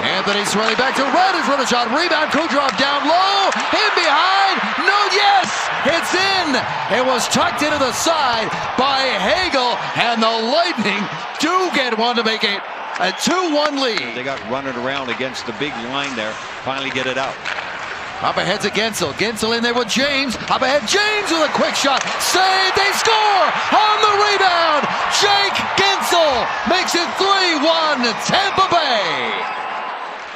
Anthony Cirelli back to Radish for the shot. Rebound. Kucherov down low. In behind. No, yes! It's in. It was tucked into the side by Hagel. And the Lightning do get one to make it a 2-1 lead. They got running around against the big line there. Finally get it out. Up ahead to Gensel. Gensel in there with James. Up ahead, James with a quick shot. Save. They score on the rebound. Jake Gensel makes it 3-1 Tampa Bay.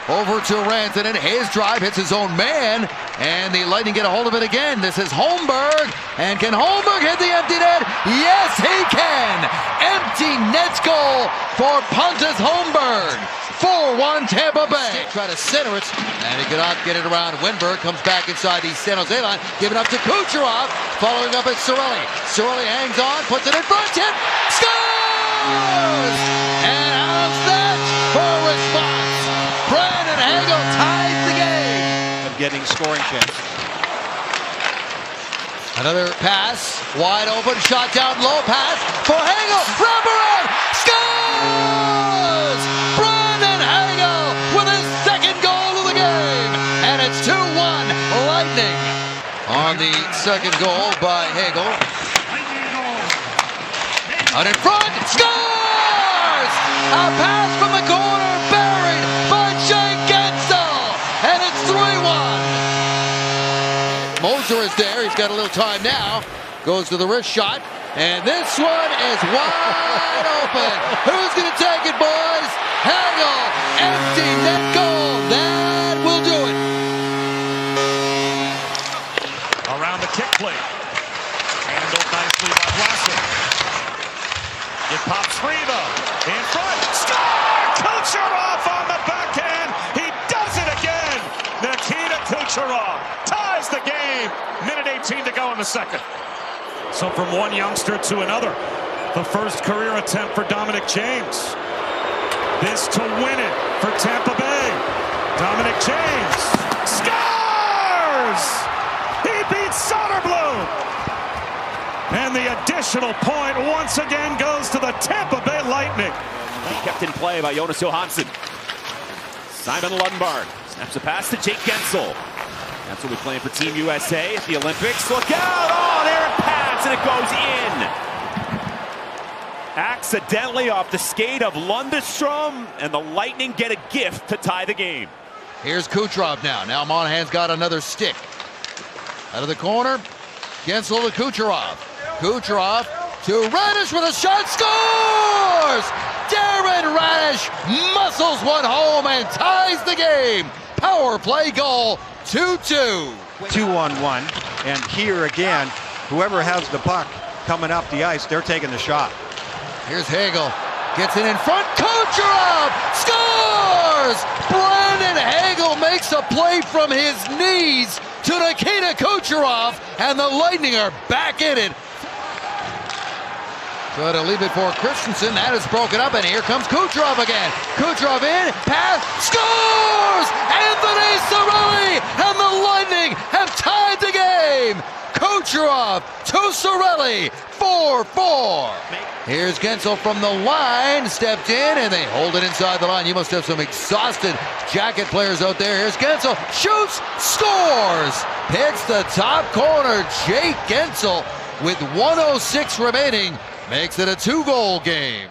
Over to Rantanen. His drive hits his own man. And the Lightning get a hold of it again. This is Holmberg. And can Holmberg hit the empty net? Yes, he can. Empty net goal for Pontus Holmberg. 4-1 Tampa Bay. Try to center it, and he cannot get it around. Winberg comes back inside the San Jose line, giving up to Kucherov, following up at Cirelli. Cirelli hangs on, puts it in front, hit, scores! And how's that for a response? Brandon Hagel ties the game. Of getting scoring chance. Another pass, wide open, shot down low, pass for Hagel, wraparound, scores! Brandon Hagel with his second goal of the game, and it's 2-1 Lightning. On the second goal by Hagel. Out in front, scores! A pass from the corner, buried by Jake Gensel, and it's 3-1. Moser is there. He's got a little time now. Goes to the wrist shot. And this one is wide open. Who's going to take it, boys? Hagel. Empty net goal. That will do it. Around the kick plate. Handled nicely by Vlasic. It pops free, though. In front. Score! Kucherov on the backhand. He does it again. Nikita Kucherov ties the game. Minute 18 to go in the second. So from one youngster to another, the first career attempt for Dominic James. This to win it for Tampa Bay. Dominic James scores! He beats Soderblom. And the additional point once again goes to the Tampa Bay Lightning. Kept in play by Jonas Johansson. Simon Lundberg snaps a pass to Jake Gensel. That's what we're playing for Team USA at the Olympics. Look out! Oh, there it passed, and it goes in. Accidentally off the skate of Lundestrom, and the Lightning get a gift to tie the game. Here's Kucherov now. Now Monahan's got another stick. Out of the corner, Gensel to Kucherov. Kucherov to Radish with a shot, scores! Darren Radish muscles one home and ties the game. Power play goal, 2-2. 2-on-1, and here again, whoever has the puck coming up the ice, they're taking the shot. Here's Hagel, gets it in front, Kucherov scores! Brandon Hagel makes a play from his knees to Nikita Kucherov, and the Lightning are back in it. Try to leave it for Christensen. That is broken up, and here comes Kucherov again. Kucherov in, pass, scores! Anthony Cirelli, and the Lightning have tied the game. Kucherov to Cirelli, 4-4. Here's Gensel from the line, stepped in, and they hold it inside the line. You must have some exhausted Jacket players out there. Here's Gensel, shoots, scores! Hits the top corner, Jake Gensel with 1:06 remaining. Makes it a 2-goal game.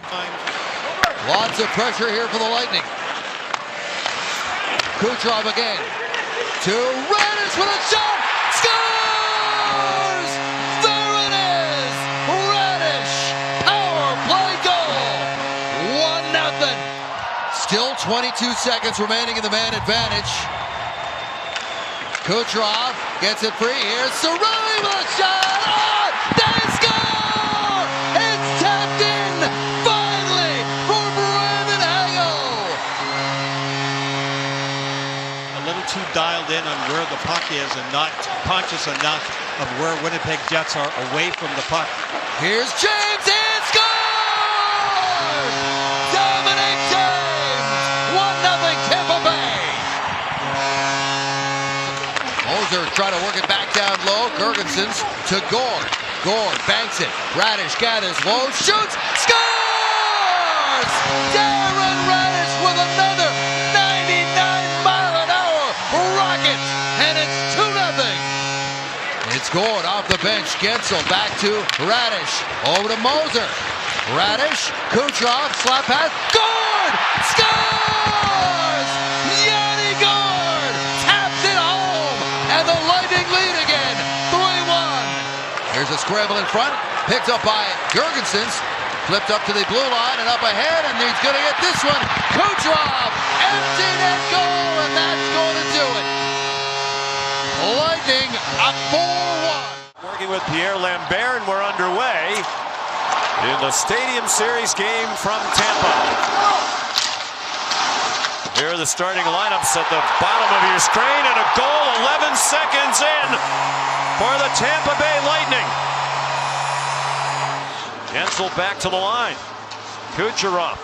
Lots of pressure here for the Lightning. Kucherov again. to Radis with a shot. Scores! There it is! Radis, power play goal. 1-0. Still 22 seconds remaining in the man advantage. Kucherov gets it free. Here's Cirelli with a shot. Oh, they score! It's tapped in finally for Brandon Hagel. A little too dialed in on where the puck is and not conscious enough of where Winnipeg Jets are away from the puck. Here's James and scores! Dominic James! 1-0 Tampa Bay. Moser trying to work it back down low. Girgensons to Gord. Gord banks it. Radis gathers low, shoots, scores! Darren Radis with another 99-mile-an-hour rocket, and it's 2-0. It's Gord off the bench. Gensel back to Radis. Over to Moser. Radis, Kucherov, slap pass. Gord scores! Yanni Gord taps it home, and the Lightning lead again, 3-1. Here's a scramble in front, picked up by Girgensons, flipped up to the blue line and up ahead, and he's going to get this one. Kucherov, empty net goal, and that's going to do it. Lightning up 4-1. Working with Pierre Lambert, and we're underway in the Stadium Series game from Tampa. Here are the starting lineups at the bottom of your screen, and a goal 11 seconds in for the Tampa Bay Lightning. Gensel back to the line. Kucherov.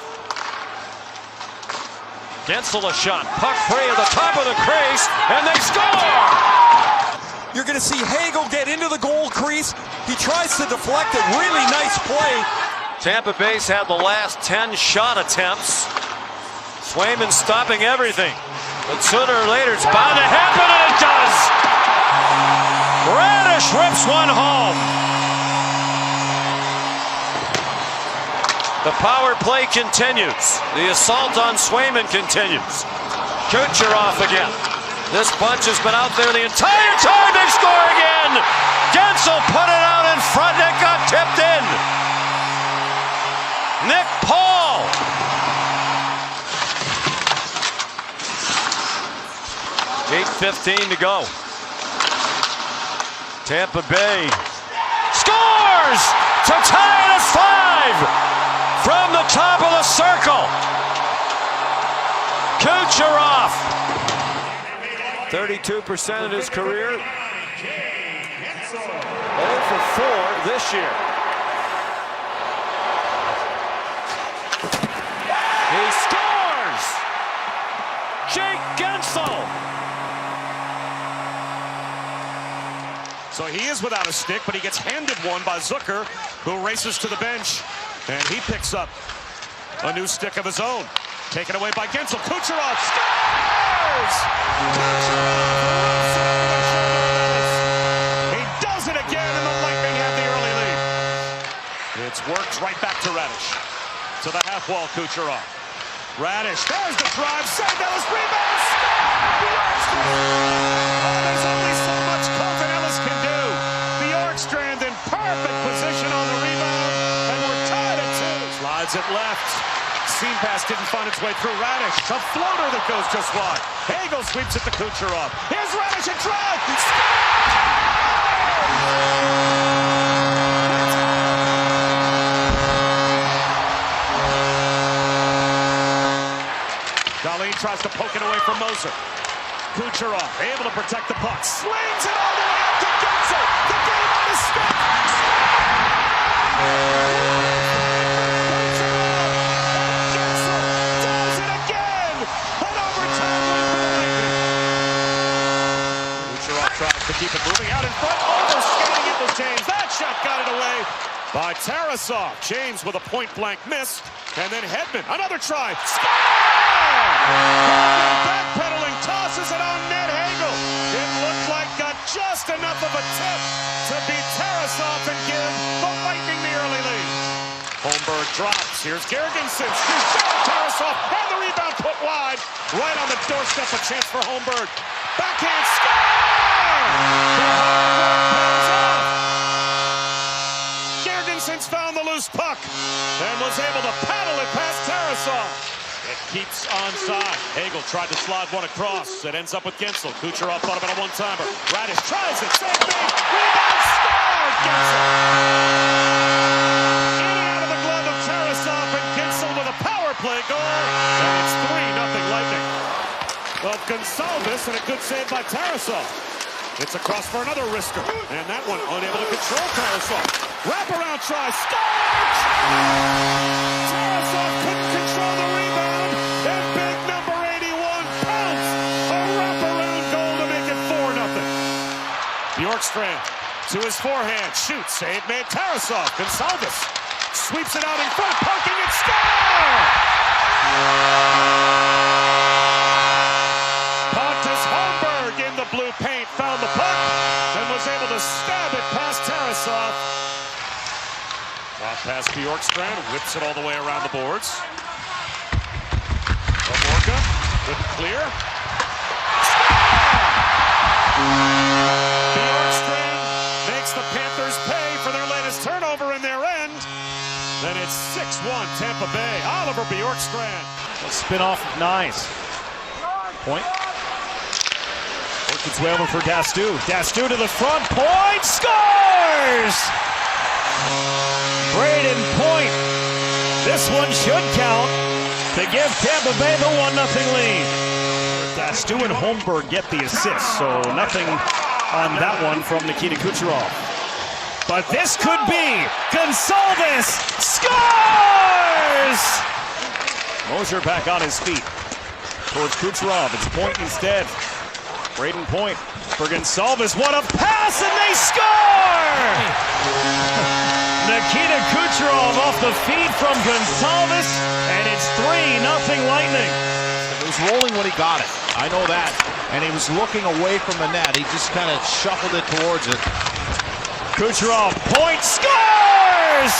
Gensel a shot. Puck free at the top of the crease, and they score! You're going to see Hagel get into the goal crease. He tries to deflect it. Really nice play. Tampa Bay's had the last 10 shot attempts. Swayman stopping everything. But sooner or later it's bound to happen, and it does! Radis rips one home. The power play continues. The assault on Swayman continues. Kucherov again. This bunch has been out there the entire time. They score again. Gensel put it out in front. It got tipped in. Nick Paul. .8:15 to go. Tampa Bay scores to tie it at 5 from the top of the circle. Kucherov. 32% in his career. 0 for 4 this year. He scores! Jake Gensel! So he is without a stick, but he gets handed one by Zucker, who races to the bench, and he picks up a new stick of his own. Taken away by Gensel. Kucherov scores! He does it again, and the Lightning have the early lead. It's worked right back to Radis. To the half wall, Kucherov. Radis, there's the drive. St. Ellis rebounds. There's only so much Colton Ellis can do. The Bjorkstrand in perfect position on the rebound, and we're tied at 2. Slides it left. Seam pass didn't find its way through Radis. A floater that goes just wide. Hagel sweeps it to Kucherov. Here's Radis and drive. Darlene tries to poke it away from Moser. Kucherov able to protect the puck. Slings it all the way up to Gensel. The game on the stick. Tries to keep it moving out in front. Overskating it was James. That shot got it away by Tarasov. James with a point-blank miss. And then Hedman, another try. Backpedaling, tosses it on net. Hagel. It looked like got just enough of a tip to beat Tarasov and give the Lightning the early lead. Holmberg drops. Here's Gergensen. Tarasov and the rebound put wide. Right on the doorstep, a chance for Holmberg. Backhand score! Gergensen's found the loose puck and was able to paddle it past Tarasov. It keeps onside. Hagel tried to slide one across. It ends up with Gensel. Kucherov thought about a one-timer. Radish tries it. Save made. Rebound score! Gensel. In and out of the glove of Tarasov, and Gensel with a power play goal. And it's 3-0 Lightning. Well, Gonsalves and a good save by Tarasov. It's across for another risker. And that one unable to control Tarasov. Wraparound try. Scores! Tarasov couldn't control the rebound. And big number 81 pounds. A wraparound goal to make it 4-0. Bjorkstrand to his forehand. Shoots. Save made. Tarasov. Gonsalves sweeps it out in front. Poking it. Score! Pontus Holmberg in the blue paint found the puck and was able to stab it past Tarasov. Drop past Bjorkstrand, whips it all the way around the boards. Omorka couldn't clear. Bjorkstrand makes the Panthers pay for their latest turnover in their end. Then it's 6-1 Tampa Bay. Oliver Bjorkstrand. A spin off of Nyes. Point. Worked its way over for Dastu. Dastu to the front point. Scores! Braden Point. This one should count to give Tampa Bay the 1-0 lead. Dastu and Holmberg get the assist, so nothing on that one from Nikita Kucherov. But this could be Gonsalves scores! Mosier back on his feet towards Kucherov. It's Point instead. Braden Point for Gonsalves. What a pass, and they score! Nikita Kucherov off the feed from Gonsalves, and it's 3-0 Lightning. It was rolling when he got it. I know that. And he was looking away from the net. He just kind of shuffled it towards it. Kucherov, Point scores!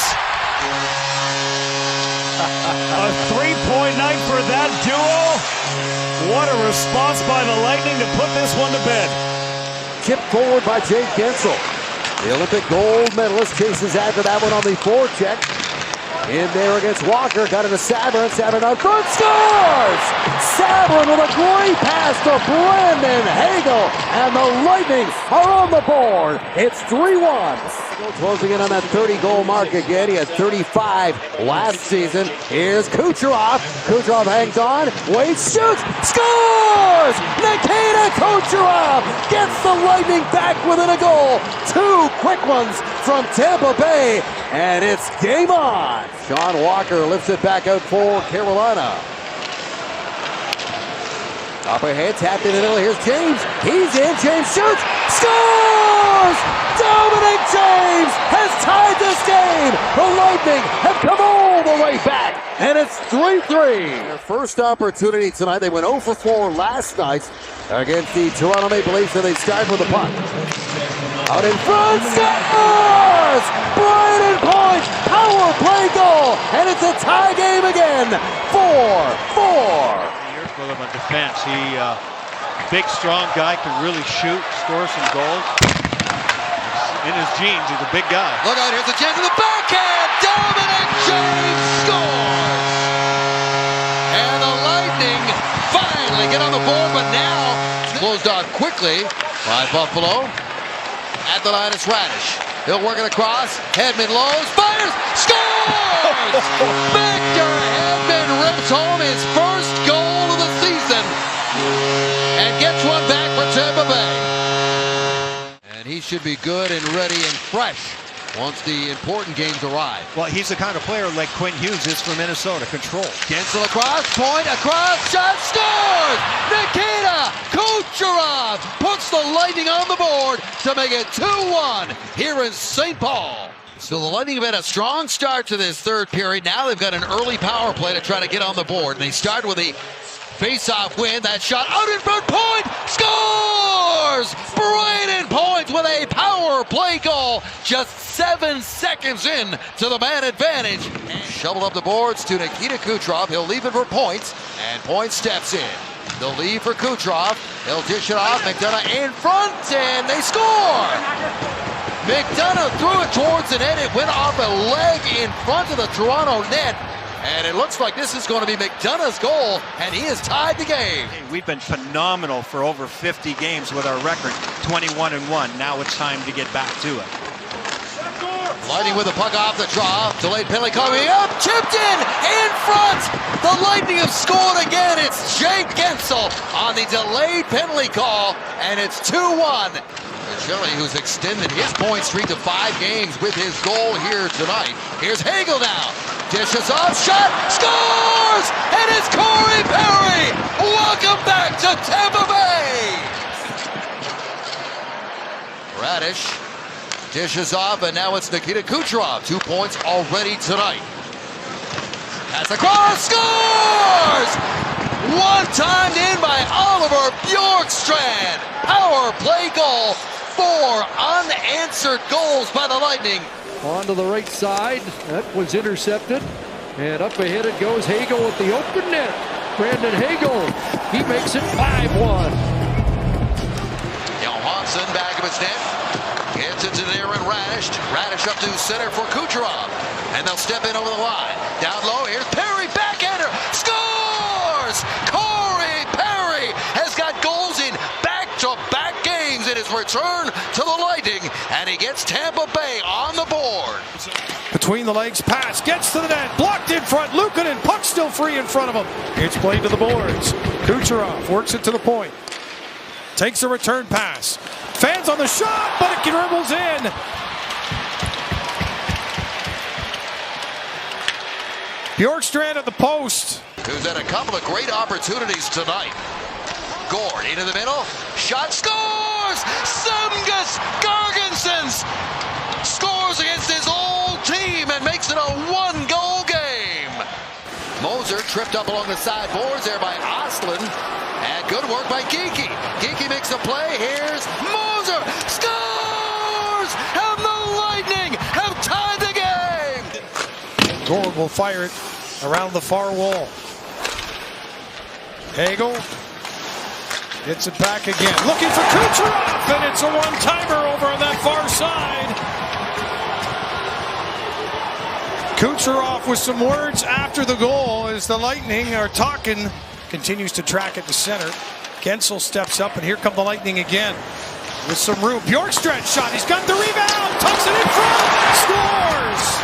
A 3-point night for that duo. What a response by the Lightning to put this one to bed. Tipped forward by Jake Gensel. The Olympic gold medalist chases after that one on the forecheck. In there against Walker, got it to Sabres. Sabres out front, scores! Sabres with a great pass to Brandon Hagel, and the Lightning are on the board. It's 3-1. Closing in on that 30-goal mark again. He had 35 last season. Here's Kucherov. Kucherov hangs on, waits, shoots, scores! Nikita Kucherov gets the Lightning back within a goal. Two quick ones from Tampa Bay, and it's game on. Sean Walker lifts it back out for Carolina. Up ahead, tapped in the middle. Here's James. He's in. James shoots. Scores! Dominic James has tied this game. The Lightning have come all the way back, and it's 3-3. Their first opportunity tonight. They went 0 for 4 last night against the Toronto Maple Leafs, and they start with the puck. Out in front, scores! Braden Point, power play goal, and it's a tie game again. 4-4. For them on defense. He, big, strong guy, can really shoot, score some goals. In his jeans, he's a big guy. Look out, here's a chance in the backhand. Dominic James scores! And the Lightning finally get on the board, but now closed on quickly by Buffalo. At the line, it's Radish. He'll work it across. Hedman lows, fires, scores! Victor Hedman rips home his first goal of the season and gets one back for Tampa Bay. And he should be good and ready and fresh once the important games arrive. Well, he's the kind of player like Quinn Hughes is for Minnesota. Control. Gensel across, Point across, shot, scores! Nikita Kucherov puts the Lightning on the board to make it 2-1 here in St. Paul. So the Lightning have had a strong start to this third period. Now they've got an early power play to try to get on the board. And they start with a Face-off win. That shot out in front. Point scores. Braden Point with a power play goal. Just 7 seconds in to the man advantage. Shovel up the boards to Nikita Kucherov. He'll leave it for Point, and Point steps in. The lead for Kucherov. He'll dish it off. McDonough in front, and they score. McDonough threw it towards the net. It went off a leg in front of the Toronto net. And it looks like this is going to be McDonough's goal, and he has tied the game. We've been phenomenal for over 50 games with our record, 21-1. Now it's time to get back to it. Lightning with the puck off the draw. Delayed penalty coming up. Chipped in front. The Lightning have scored again. It's Jake Guentzel on the delayed penalty call, and it's 2-1. Chile, who's extended his point streak to 5 games with his goal here tonight. Here's Hagel now. Dishes off, shot, scores! And it's Corey Perry! Welcome back to Tampa Bay! Radish dishes off, and now it's Nikita Kucherov. 2 points already tonight. Pass across, scores! One-timed in by Oliver Bjorkstrand. Power play goal. 4 unanswered goals by the Lightning. On to the right side. That was intercepted. And up ahead it goes. Hagel with the open net. Brandon Hagel. He makes it 5-1. Johansson back of his net. Gets it to Aaron Radish. Radish up to center for Kucherov. And they'll step in over the line. Down low. Here's Perry. Backhander. Scores! Corey Perry has got goals in back-to-back games in his return to the Lightning, and he gets Tampa Bay on the board. Between the legs pass, gets to the net, blocked in front, Luukkonen, puck still free in front of him. It's played to the boards. Kucherov works it to the point. Takes a return pass. Fans on the shot, but it dribbles in. Bjorkstrand at the post. Who's had a couple of great opportunities tonight. Gord into the middle. Shot, scores! Semgus Girgensons scores against his old team and makes it a 1-goal game. Moser tripped up along the side boards there by Oslin. And good work by Geekie. Geekie makes a play. Here's Moser. Scores! And the Lightning have tied the game. Gord will fire it around the far wall. Hagel gets it back again. Looking for Kucherov, and it's a one-timer over on that far side. Kucherov with some words after the goal as the Lightning are talking. Continues to track it to center. Guentzel steps up, and here come the Lightning again with some room. Bjorkstrand shot. He's got the rebound. Tucks it in front. Scores.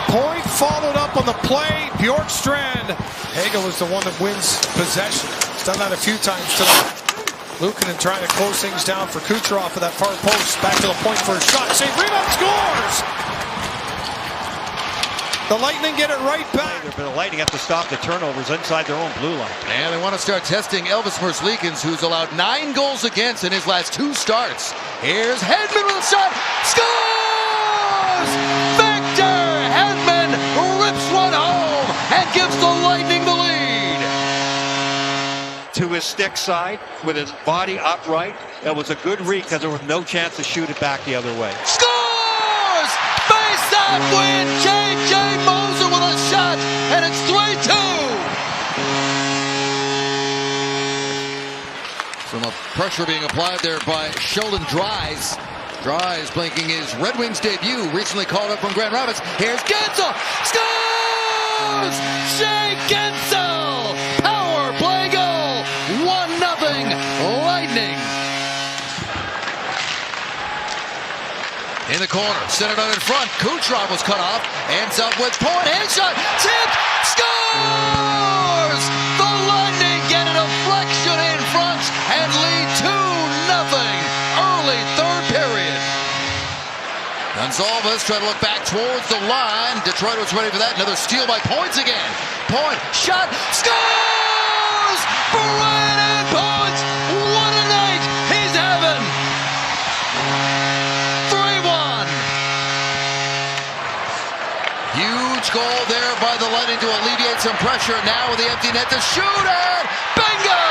Point followed up on the play. Bjorkstrand. Hagel is the one that wins possession. He's done that a few times tonight. Luukkonen trying to close things down for Kucherov for that far post. Back to the point for a shot. Save, rebound, scores! The Lightning get it right back. The Lightning have to stop the turnovers inside their own blue line. And they want to start testing Elvis Merzlikins, who's allowed 9 goals against in his last 2 starts. Here's Hedman with a shot. Scores! Victor Hedman rips one home and gives the Lightning the lead. To his stick side with his body upright. That was a good read because there was no chance to shoot it back the other way. Scores! Face-off win. J.J. Moser with a shot, and it's 3-2. Some pressure being applied there by Sheldon Dries. Dries making his Red Wings debut, recently called up from Grand Rapids. Here's Guentzel. Scores! Jay Guentzel. Power play goal. 1-0 Lightning. In the corner, centered out in front. Kucherov was cut off. Ends up with Point. Handshot. Tip. Scores! The Lightning get a deflection in front and lead 2-0 early third period. Gonzalez trying to look back towards the line. Detroit was ready for that. Another steal by Points again. Point. Shot. Scores! Brandon Points. What a night he's having. 3-1. Huge goal there by the Lightning to alleviate some pressure now with the empty net to shoot it. Bingo!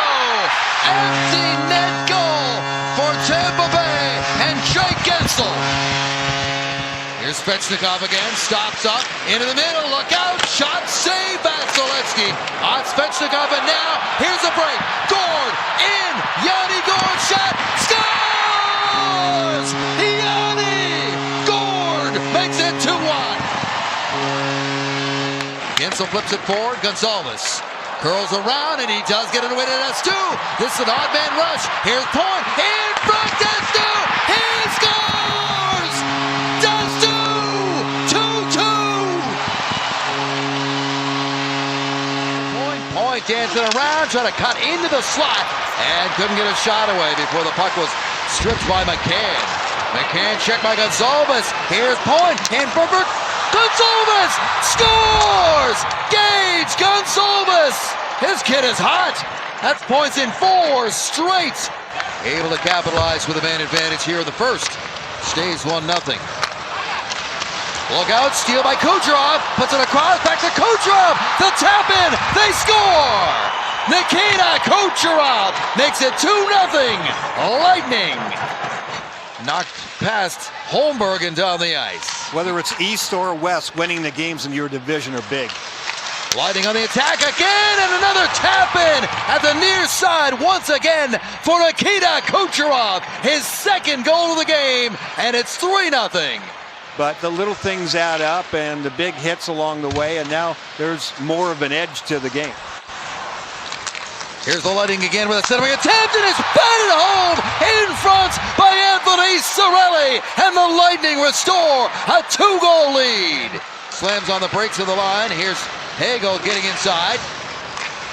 Empty net goal for Tampa Bay and Jake Guentzel. Here's Svechnikov again, stops up, into the middle, look out, shot, save, Vasilevsky on Svechnikov, and now, here's a break, Gord, in, Yanni Gord, shot, scores! Yanni Gord makes it 2-1. Guentzel flips it forward, Gonzalez curls around, and he does get it away to Destu. This is an odd man rush, here's Point, in front, Destu, he scores! Destu! 2-2! Point dancing around, trying to cut into the slot, and couldn't get a shot away before the puck was stripped by McCann. McCann checked by Gonzalez. Here's Point, in front, Gonzalez scores! Gage Gonzalez! His kid is hot. That's points in 4 straight. Able to capitalize with a man advantage here in the first. Stays 1-0. Look out, steal by Kucherov, puts it across, back to Kucherov, the tap in, they score! Nikita Kucherov makes it 2-0, Lightning. Knocked past Holmberg and down the ice. Whether it's east or west, winning the games in your division are big. Lightning on the attack again, and another tap in at the near side once again for Nikita Kucherov, his second goal of the game, and it's 3-0. But the little things add up, and the big hits along the way, and now there's more of an edge to the game. Here's the Lightning again with a centering attempt, and it's batted home in front by Anthony Cirelli, and the Lightning restore a 2-goal lead. Slams on the brakes of the line. Here's Hagel getting inside.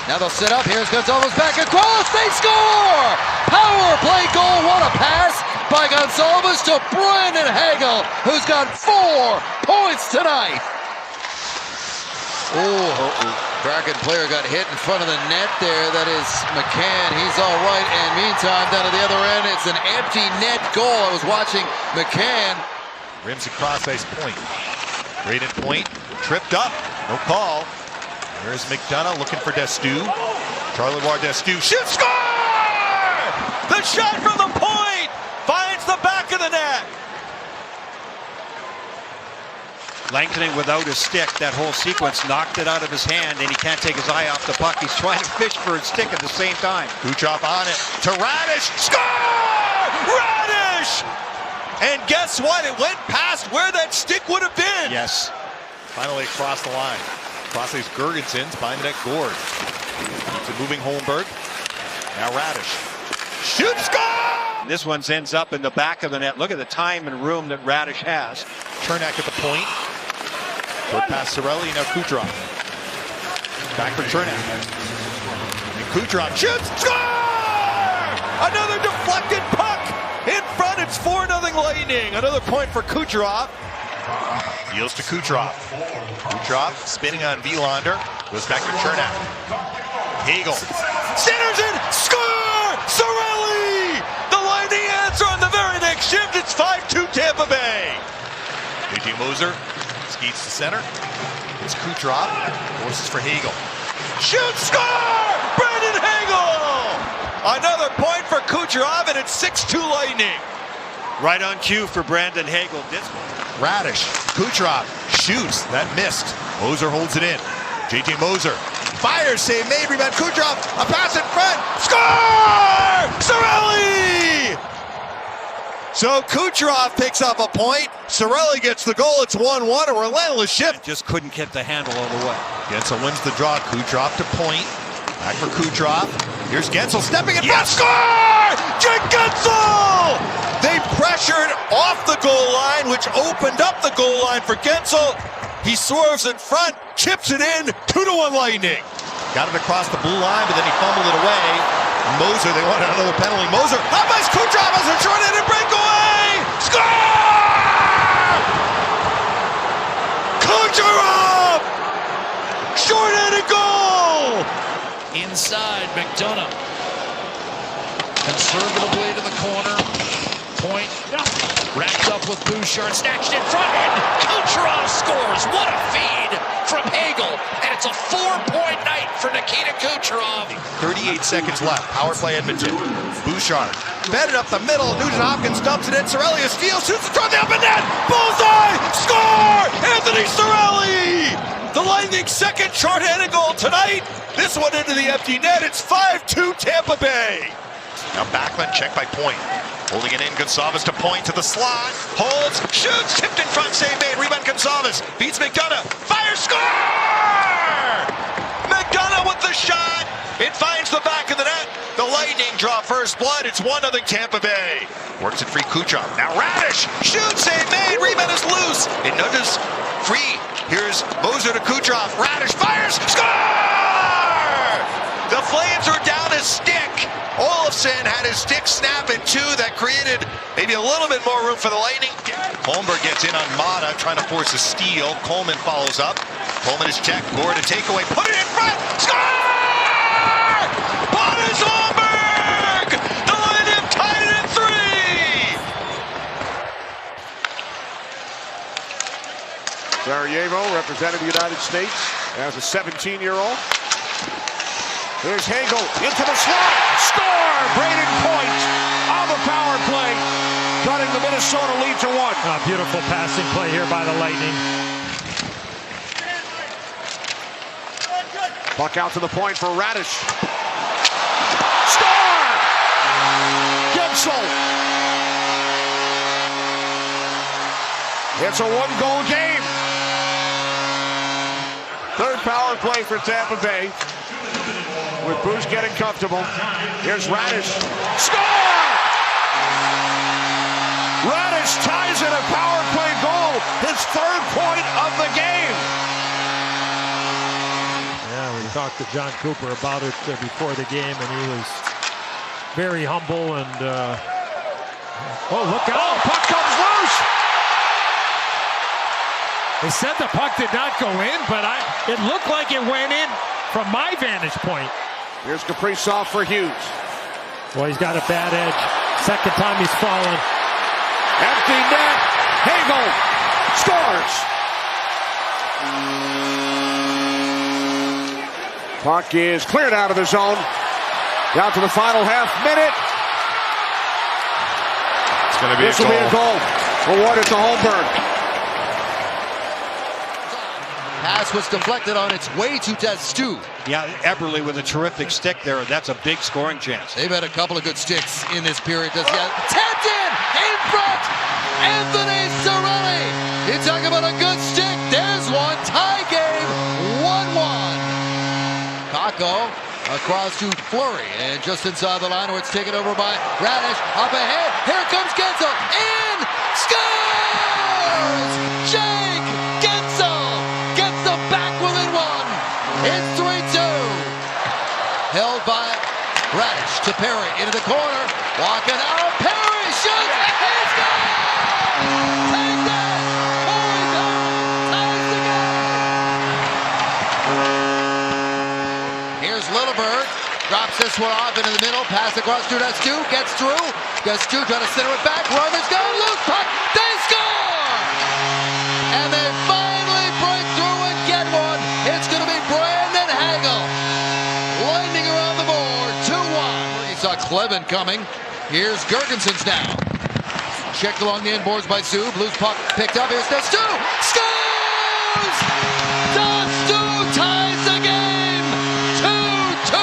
Now they'll set up. Here's Gonzalez back across. They score! Power play goal. What a pass by Gonzalez to Brandon Hagel, who's got 4 points tonight. Kraken player got hit in front of the net there. That is McCann. He's all right. And meantime, down at the other end, it's an empty net goal. I was watching McCann. Rims across ice Point. Braden Point tripped up. No call. There's McDonough looking for Destu. Charlie Ward Destu shoots, score! The shot from the point finds the back of the net. Lengthening without his stick, that whole sequence knocked it out of his hand, and he can't take his eye off the puck. He's trying to fish for his stick at the same time. Kucherov on it to Radish. Score! Radish! And guess what? It went past where that stick would have been. Yes. Finally across the line. Crosses Gergensons, behind the net Gord. It's a moving Holmberg. Now Radish. Shoot, score! This one ends up in the back of the net. Look at the time and room that Radish has. Cernak at the point. Short pass Cirelli, now Kucherov. Back for Cernak. And Kucherov shoots, score! Another deflected puck in front. It's 4-0 Lightning. Another point for Kucherov. Deals to Kucherov. Kucherov spinning on Vilander. Goes back to Cernak. Hagel. Centers in. Score! Cirelli! The Lightning answer on the very next shift. It's 5-2 Tampa Bay. JJ Moser skates to center. It's Kucherov. Forces for Hagel. Shoot! Score! Brandon Hagel! Another point for Kucherov, and it's 6-2 Lightning. Right on cue for Brandon Hagel. Radish, Kucherov shoots, that missed. Moser holds it in. JJ Moser fires, save made, rebound Kucherov, a pass in front, score! Cirelli! So Kucherov picks up a point, Cirelli gets the goal, it's 1-1, a relentless shift. Just couldn't get the handle all the way. Guentzel wins the draw, Kucherov to point, back for Kucherov. Here's Guentzel stepping in front, score! Jake Guentzel! They pressured off the goal line, which opened up the goal line for Guentzel. He swerves in front, chips it in, 2-1 Lightning. Got it across the blue line, but then he fumbled it away. Moser, they wanted another penalty. Moser, up by Kucherov as a short-handed breakaway! Score! Kucherov! Short-handed goal! Inside, McDonough. Conservatively to the corner. Point. Racked up with Bouchard. Snatched in front. And Kucherov scores. What a feed from Hagel. And it's a 4-point for Nikita Kucherov. 38 seconds left. Power play Edmonton. Bouchard. Batted up the middle. Nugent Hopkins dumps it in. Cirelli steals, shoots it toward the open net. Bullseye! Score! Anthony Cirelli! The Lightning's second shorthanded goal tonight. This one into the empty net. It's 5-2 Tampa Bay. Now Backlund checked by Point. Holding it in, Gonzalez to Point to the slot. Holds, shoots, tipped in front, save made. Rebound Gonzalez. Beats McDonough. Fire, score! McDonough with the shot. It finds the back of the net. The Lightning draw first blood. It's 1-0 Tampa Bay. Works it free Kucherov. Now Radish. Shoots, save made. Rebound is loose. It nudges free. Here's Moser to Kucherov. Radish fires. Score! The Flames are down a stick. Olofsson had his stick snap in two. That created maybe a little bit more room for the Lightning. Holmberg gets in on Mata, trying to force a steal. Coleman follows up. Coleman is checked. Gore to take away. Put it in front. Score! Boris Holmberg! The Lightning have tied it at 3. Sarajevo represented the United States as a 17-year-old. Here's Hagel into the slot. Score! Braden Point on the power play. Cutting the Minnesota lead to 1. Beautiful passing play here by the Lightning. Puck out to the point for Radish. Score! Gensel. It's a one-goal game. Third power play for Tampa Bay. With Bruce getting comfortable. Here's Radish. Score! Radish ties in a power play goal. His third point of the game. Yeah, we talked to John Cooper about it before the game, and he was very humble. And oh, look out! Oh, puck comes loose. They said the puck did not go in, but it looked like it went in from my vantage point. Here's Kaprizov for Hughes. Well, he's got a bad edge. Second time he's fallen. Empty net. Hagel scores. Puck is cleared out of the zone. Down to the final half minute. It's going to be this will be a goal. Awarded to Holmberg. Pass was deflected on its way to Testu. Yeah, Eberle with a terrific stick there. That's a big scoring chance. They've had a couple of good sticks in this period. Tapped in front. Anthony Cirelli. You talk about a good stick. There's one. Tie game. 1-1. Kakko across to Fleury. And just inside the line where it's taken over by Radish. Up ahead. Here comes Gensel. In. Scores! Jake Gensel gets the back within 1. It's 3-2. Held by Radish to Perry into the corner. Walking out. Perry shoots. And he scores! Take that. Corey ties the game. Here's Lilleberg. Drops this one off into the middle. Pass across to Testu. Gets through. Testu trying to center it back. Roman's got a loose puck. They score! And they finally break through and get one. It's going to be Brandon Hagel. Lightning around the board. 2-1. He saw Clevin coming. Here's Gergensons now. Checked along the inboards by Zub. Loose puck picked up. Here's Testu. Scores! Testu ties the game. 2-2.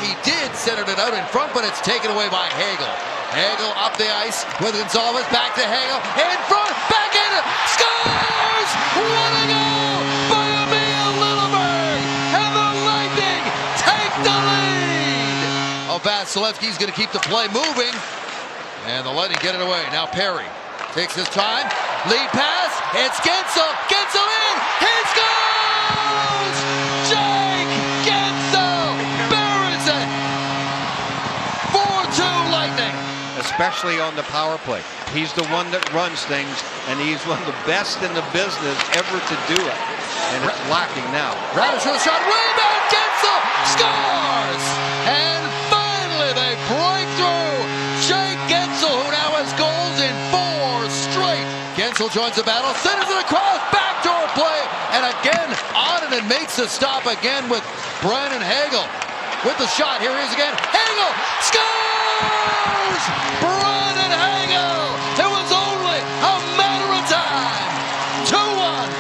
He did center it out in front, but it's taken away by Hagel. Hagel up the ice with Gonzalez. Back to Hagel. In front. Back in. Scores! What a goal by Emil Lilleberg. And the Lightning take the lead. Oh, Vasilevsky's going to keep the play moving. And the Lightning get it away. Now Perry takes his time. Lead pass. It's Gensel. Gensel in. He scores! Jake Gensel buries it. 4-2 Lightning. Especially on the power play. He's the one that runs things, and he's one of the best in the business ever to do it. And it's lacking now. Radish with a shot. Rebound. Gensel scores. And finally they break through. Jake Gensel, who now has goals in 4 straight. Gensel joins the battle, sends it across, backdoor play, and again on it and makes the stop again with Brandon Hagel. With the shot, here he is again. Hagel scores! Brandon Hagel! It was only a matter of time. 2-1.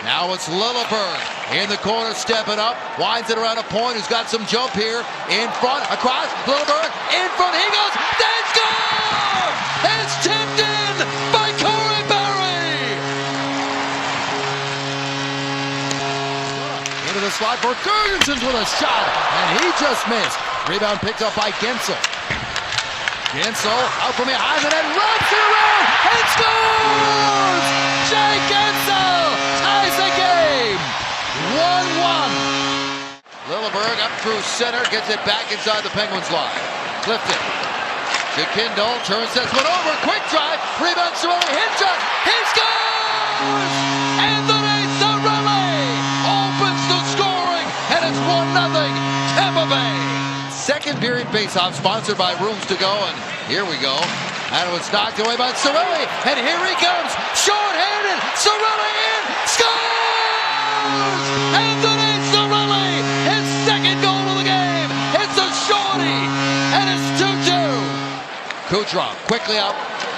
Now it's Lilleberg in the corner, stepping up, winds it around a point. Who's got some jump here in front, across. Lilleberg in front. He goes. They score! It's tipped in by Corey Perry. Into the slot for Gergensen with a shot, and he just missed. Rebound picked up by Gensel. Gensel out from behind the net, wraps it around and scores! Jay Gensel ties the game. 1-1. Lilleberg up through center, gets it back inside the Penguins line. Clifton to Kindle, turns this one over, quick drive, rebound Cirelli, hit shot, he scores! Anthony Cirelli opens the scoring, and it's 1-0 Tampa Bay. Second period faceoff sponsored by Rooms to Go, and here we go. And it was knocked away by Cirelli, and here he comes, short-handed, Cirelli in, scores! Anthony Cirelli, his second goal of the game. It's a shorty, and it's 2-2. Kucherov quickly up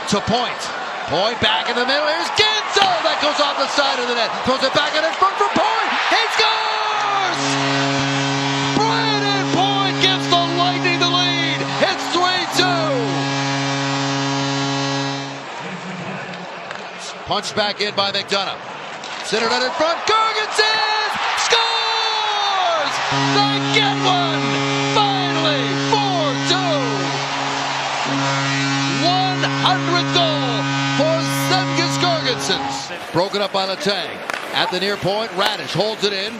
to Point. Point back in the middle. Here's Gensel. That goes off the side of the net. Throws it back in front for Point. He scores! Brandon Point gives the Lightning the lead. It's 3-2. Punched back in by McDonough. Centered out in front. Gergensen scores! They get one! Finally, 4-2. 100th goal for Zemgus Gergensen. Broken up by Letang. At the near point, Radish holds it in.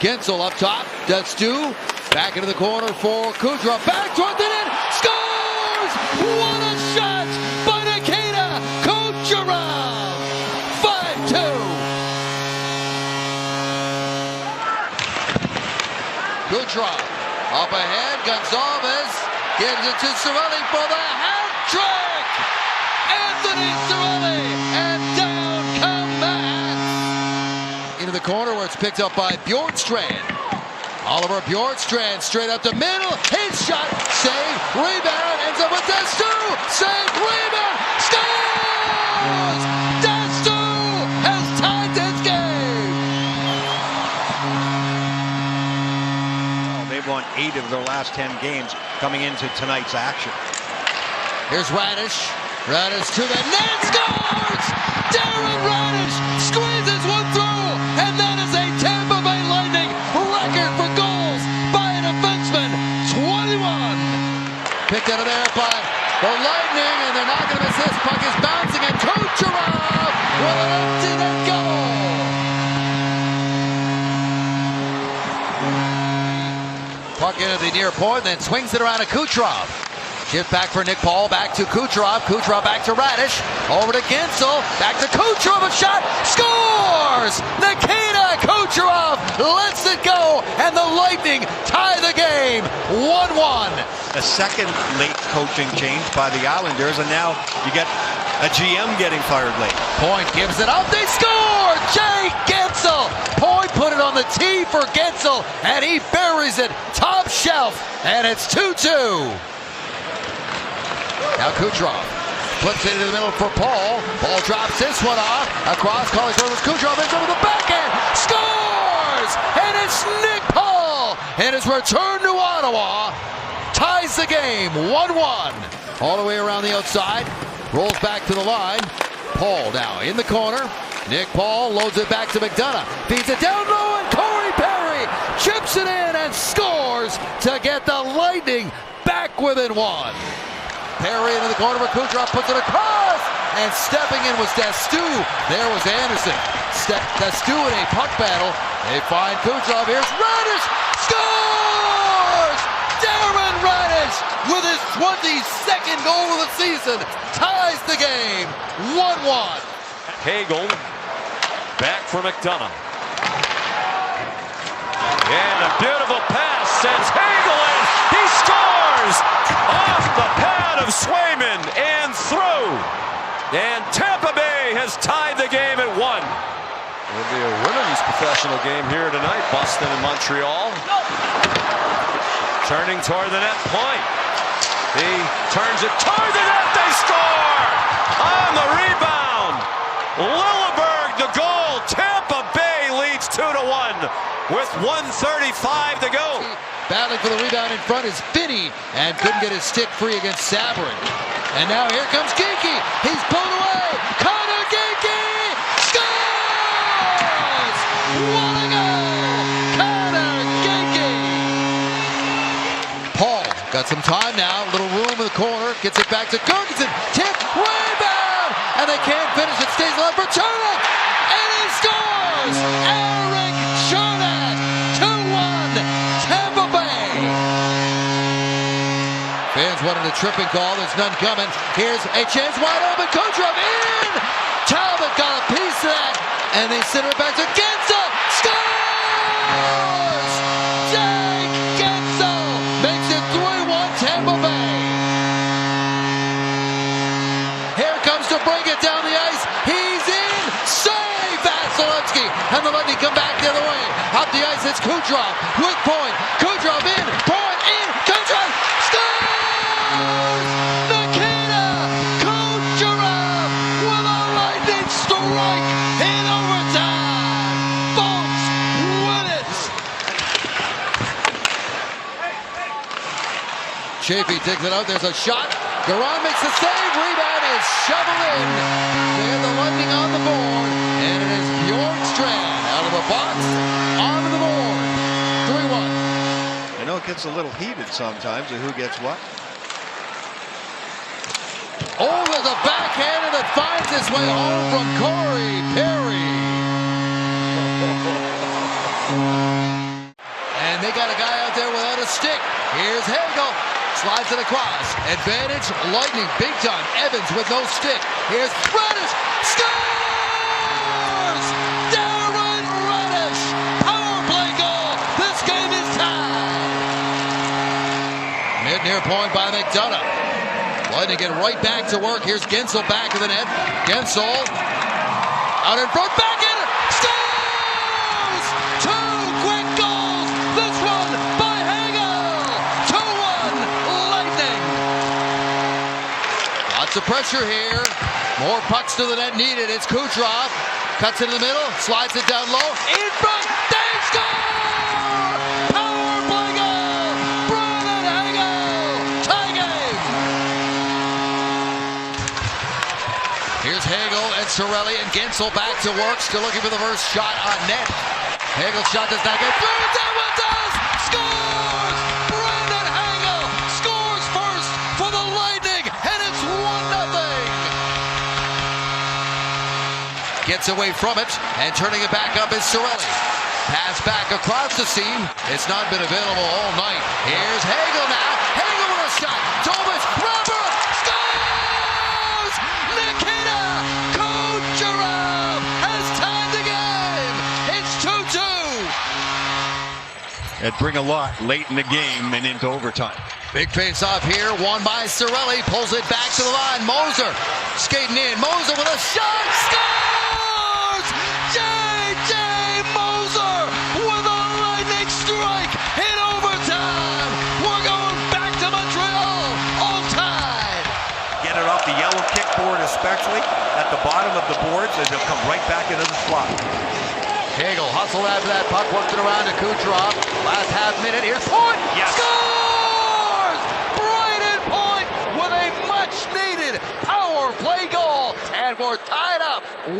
Gensel up top. That's Stu. Back into the corner for Kucherov. Back toward the net. Scores! What a shot by Nikita Kucherov! 5-2. Kucherov up ahead. Gonzalez gives it to Cirelli for the hat trick. Anthony Cirelli, and down come the Hats. Into the corner where it's picked up by Bjorkstrand. Oliver Bjorkstrand straight up the middle. His shot, save, rebound, ends up with Destu. Save, rebound, scores! Destu has tied this game. They've won 8 of their last 10 games coming into tonight's action. Here's Radish. Radish to the net, scores! Darren Radish squeezes one through, and that is a Tampa Bay Lightning record for goals by a defenseman. 21. Picked out of there by the Lightning, and they're not going to miss this. Puck is bouncing, and Kucherov with an empty net goal. Puck into the near point, then swings it around to Kucherov. Shift back for Nick Paul, back to Kucherov. Kucherov back to Radish. Over to Gensel. Back to Kucherov. A shot. Scores! Nikita Kucherov lets it go, and the Lightning tie the game. 1-1. A second late coaching change by the Islanders, and now you get a GM getting fired late. Point gives it up. They score! Jay Gensel. Point put it on the tee for Gensel, and he buries it top shelf, and it's 2-2. Now Kucherov flips it into the middle for Paul. Paul drops this one off. Across, calling for Kucherov ends up with the backhand. Scores! And it's Nick Paul. And his return to Ottawa ties the game 1-1. All the way around the outside. Rolls back to the line. Paul now in the corner. Nick Paul loads it back to McDonough. Feeds it down low, and Corey Perry chips it in and scores to get the Lightning back within one. Perry into the corner, but Kucherov puts it across, and stepping in was Destu. There was Anderson. Destu in a puck battle. They find Kucherov. Here's Radish. Scores! Darren Radish with his 22nd goal of the season ties the game. 1-1. Hagel back for McDonough. And a beautiful pass sends Hagel in. He scores off the pad of Swayman and through. And Tampa Bay has tied the game at 1. It'll be a women's professional game here tonight. Boston and Montreal. Turning toward the net point. He turns it toward the net. They score! On the rebound. Lilleberg the goal. Tampa Bay leads 2-1 with 1:35 to go. Battling for the rebound in front is Finney and couldn't get his stick free against Sabres. And now here comes Geekie. He's pulled away. Connor Geekie scores! What a goal! Connor Geekie! Paul got some time now. Little room in the corner. Gets it back to Gergensen. Tip, rebound! And they can't finish it. Stays left for Chernak. And he scores! Eric Chernak! 2-1 Tampa Bay. Fans wanted a tripping call. There's none coming. Here's a chance wide open. Kucherov in! Talbot got a piece of that. And they send it back to Gensel. Scores! Jake Gensel makes it 3-1 Tampa Bay. Here comes to bring it down the ice. He's in. Save Vasilevsky. And the Lightning come back the other way. Up the ice, it's Kucherov with point. Kucherov in. Point in. Kucherov scores! Nikita Kucherov with a lightning strike in overtime. Folks, win it. Chafee takes it out. There's a shot. Garon makes the save. Rebound is shoveled in. They have the Lightning on the board. And it is Bjorkstrand out of the box. Onto the board. 3-1. I know it gets a little heated sometimes of who gets what. Oh, there's a backhander that finds its way home from Corey Perry. And they got a guy out there without a stick. Here's Hagel. Slides it across. Advantage, Lightning, big time. Evans with no stick. Here's Reddish. Scores! Darren Reddish. Power play goal. This game is tied. Mid-near point by McDonough. Lightning get right back to work. Here's Gensel back of the net. Gensel out in front. Back in. Scores! 2 quick goals. This one by Hagel. 2-1 Lightning. Lots of pressure here. More pucks to the net needed. It's Kucherov. Cuts it in the middle. Slides it down low. In front. They score! Power play goal. Brandon Hagel. Tie game. Here's Hagel and Cirelli and Gensel back to work. Still looking for the first shot on net. Hagel's shot does not get through. That one does! Scores! Brandon Hagel scores first for the Lightning, and it's 1-0. Gets away from it, and turning it back up is Cirelli. Pass back across the seam. It's not been available all night. Here's Hagel now. Hagel with a shot. Thomas, rubber, scores! Nikita Kucherov has tied the game. It's 2-2. It'd bring a lot late in the game and into overtime. Big face off here, won by Cirelli. Pulls it back to the line. Moser skating in. Moser with a shot. Scores! J.J. Moser with a lightning strike in overtime. We're going back to Montreal. All tied. Get it off the yellow kickboard, especially at the bottom of the boards, and they'll come right back into the slot. Hagel hustled after that puck, worked it around to Kucherov. Last half minute, here's Point. Yes. Scores! Brayden Point with a much-needed power play goal, and we're tied up 1-1.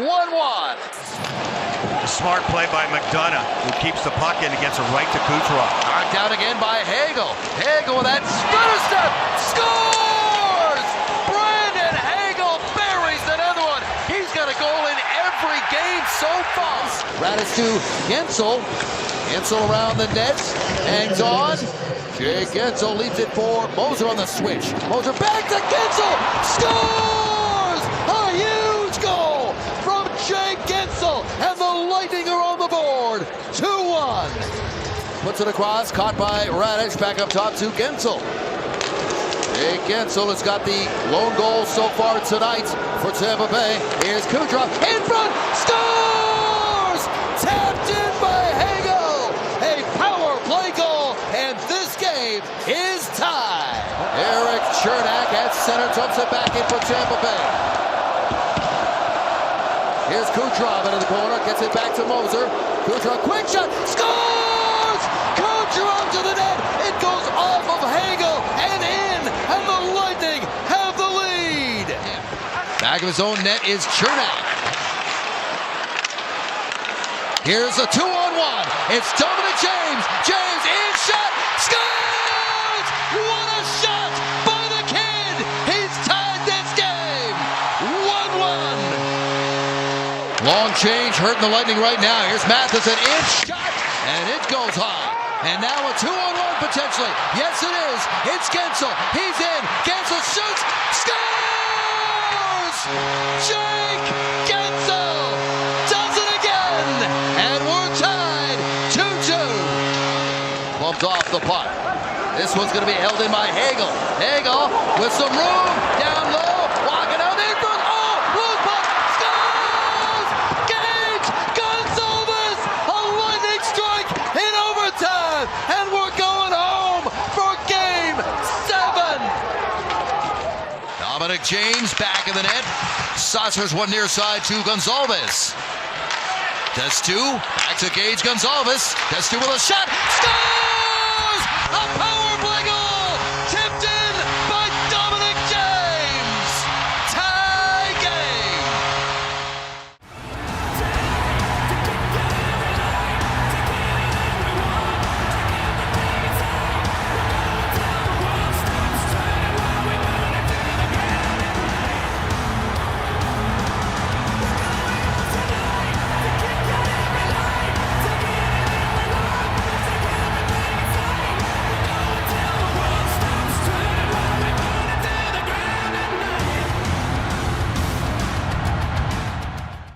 Smart play by McDonough, who keeps the puck in and gets it right to Kucherov. Knocked down again by Hagel. Hagel with that stutter step. Scores! Brandon Hagel buries another one. He's got a goal in every game so far. Radis to Gensel. Gensel around the net. Hangs on. Jay Gensel leaves it for Moser on the switch. Moser back to Gensel. Scores! A huge goal from Jay Gensel. And the Lightning are on the board. 2-1. Puts it across. Caught by Radis. Back up top to Gensel. Jake Gensel has got the lone goal so far tonight for Tampa Bay. Here's Kucherov in front, scores! Tapped in by Hagel. A power play goal, and this game is tied. Eric Chernak at center dumps it back in for Tampa Bay. Here's Kucherov into the corner, gets it back to Moser. Kucherov, quick shot, scores! Kucherov to the net. It goes off of Hagel and in, and the Lightning have the lead. Back of his own net is Chernak. Here's a 2-on-1. It's Dominic James. James is shot, scores! What a shot by the kid! He's tied this game. 1-1. Long change hurting the Lightning right now. Here's Matheson, in shot, and it goes high. And now a 2-on-1 potentially. Yes, it is. It's Gensel. He's in. Gensel shoots, scores! Jake Gensel does it again, and we're tied 2-2. Bumped off the puck. This one's going to be held in by Hagel. Hagel with some room down low, walking out in front. Oh, loose puck, scores! Gage Gonsalves, a lightning strike in overtime, and we're going home for Game 7. Dominic James back in the net. Saucers one near side to Gonsalves. Testu back to Gage Gonsalves. Testu with a shot, scores!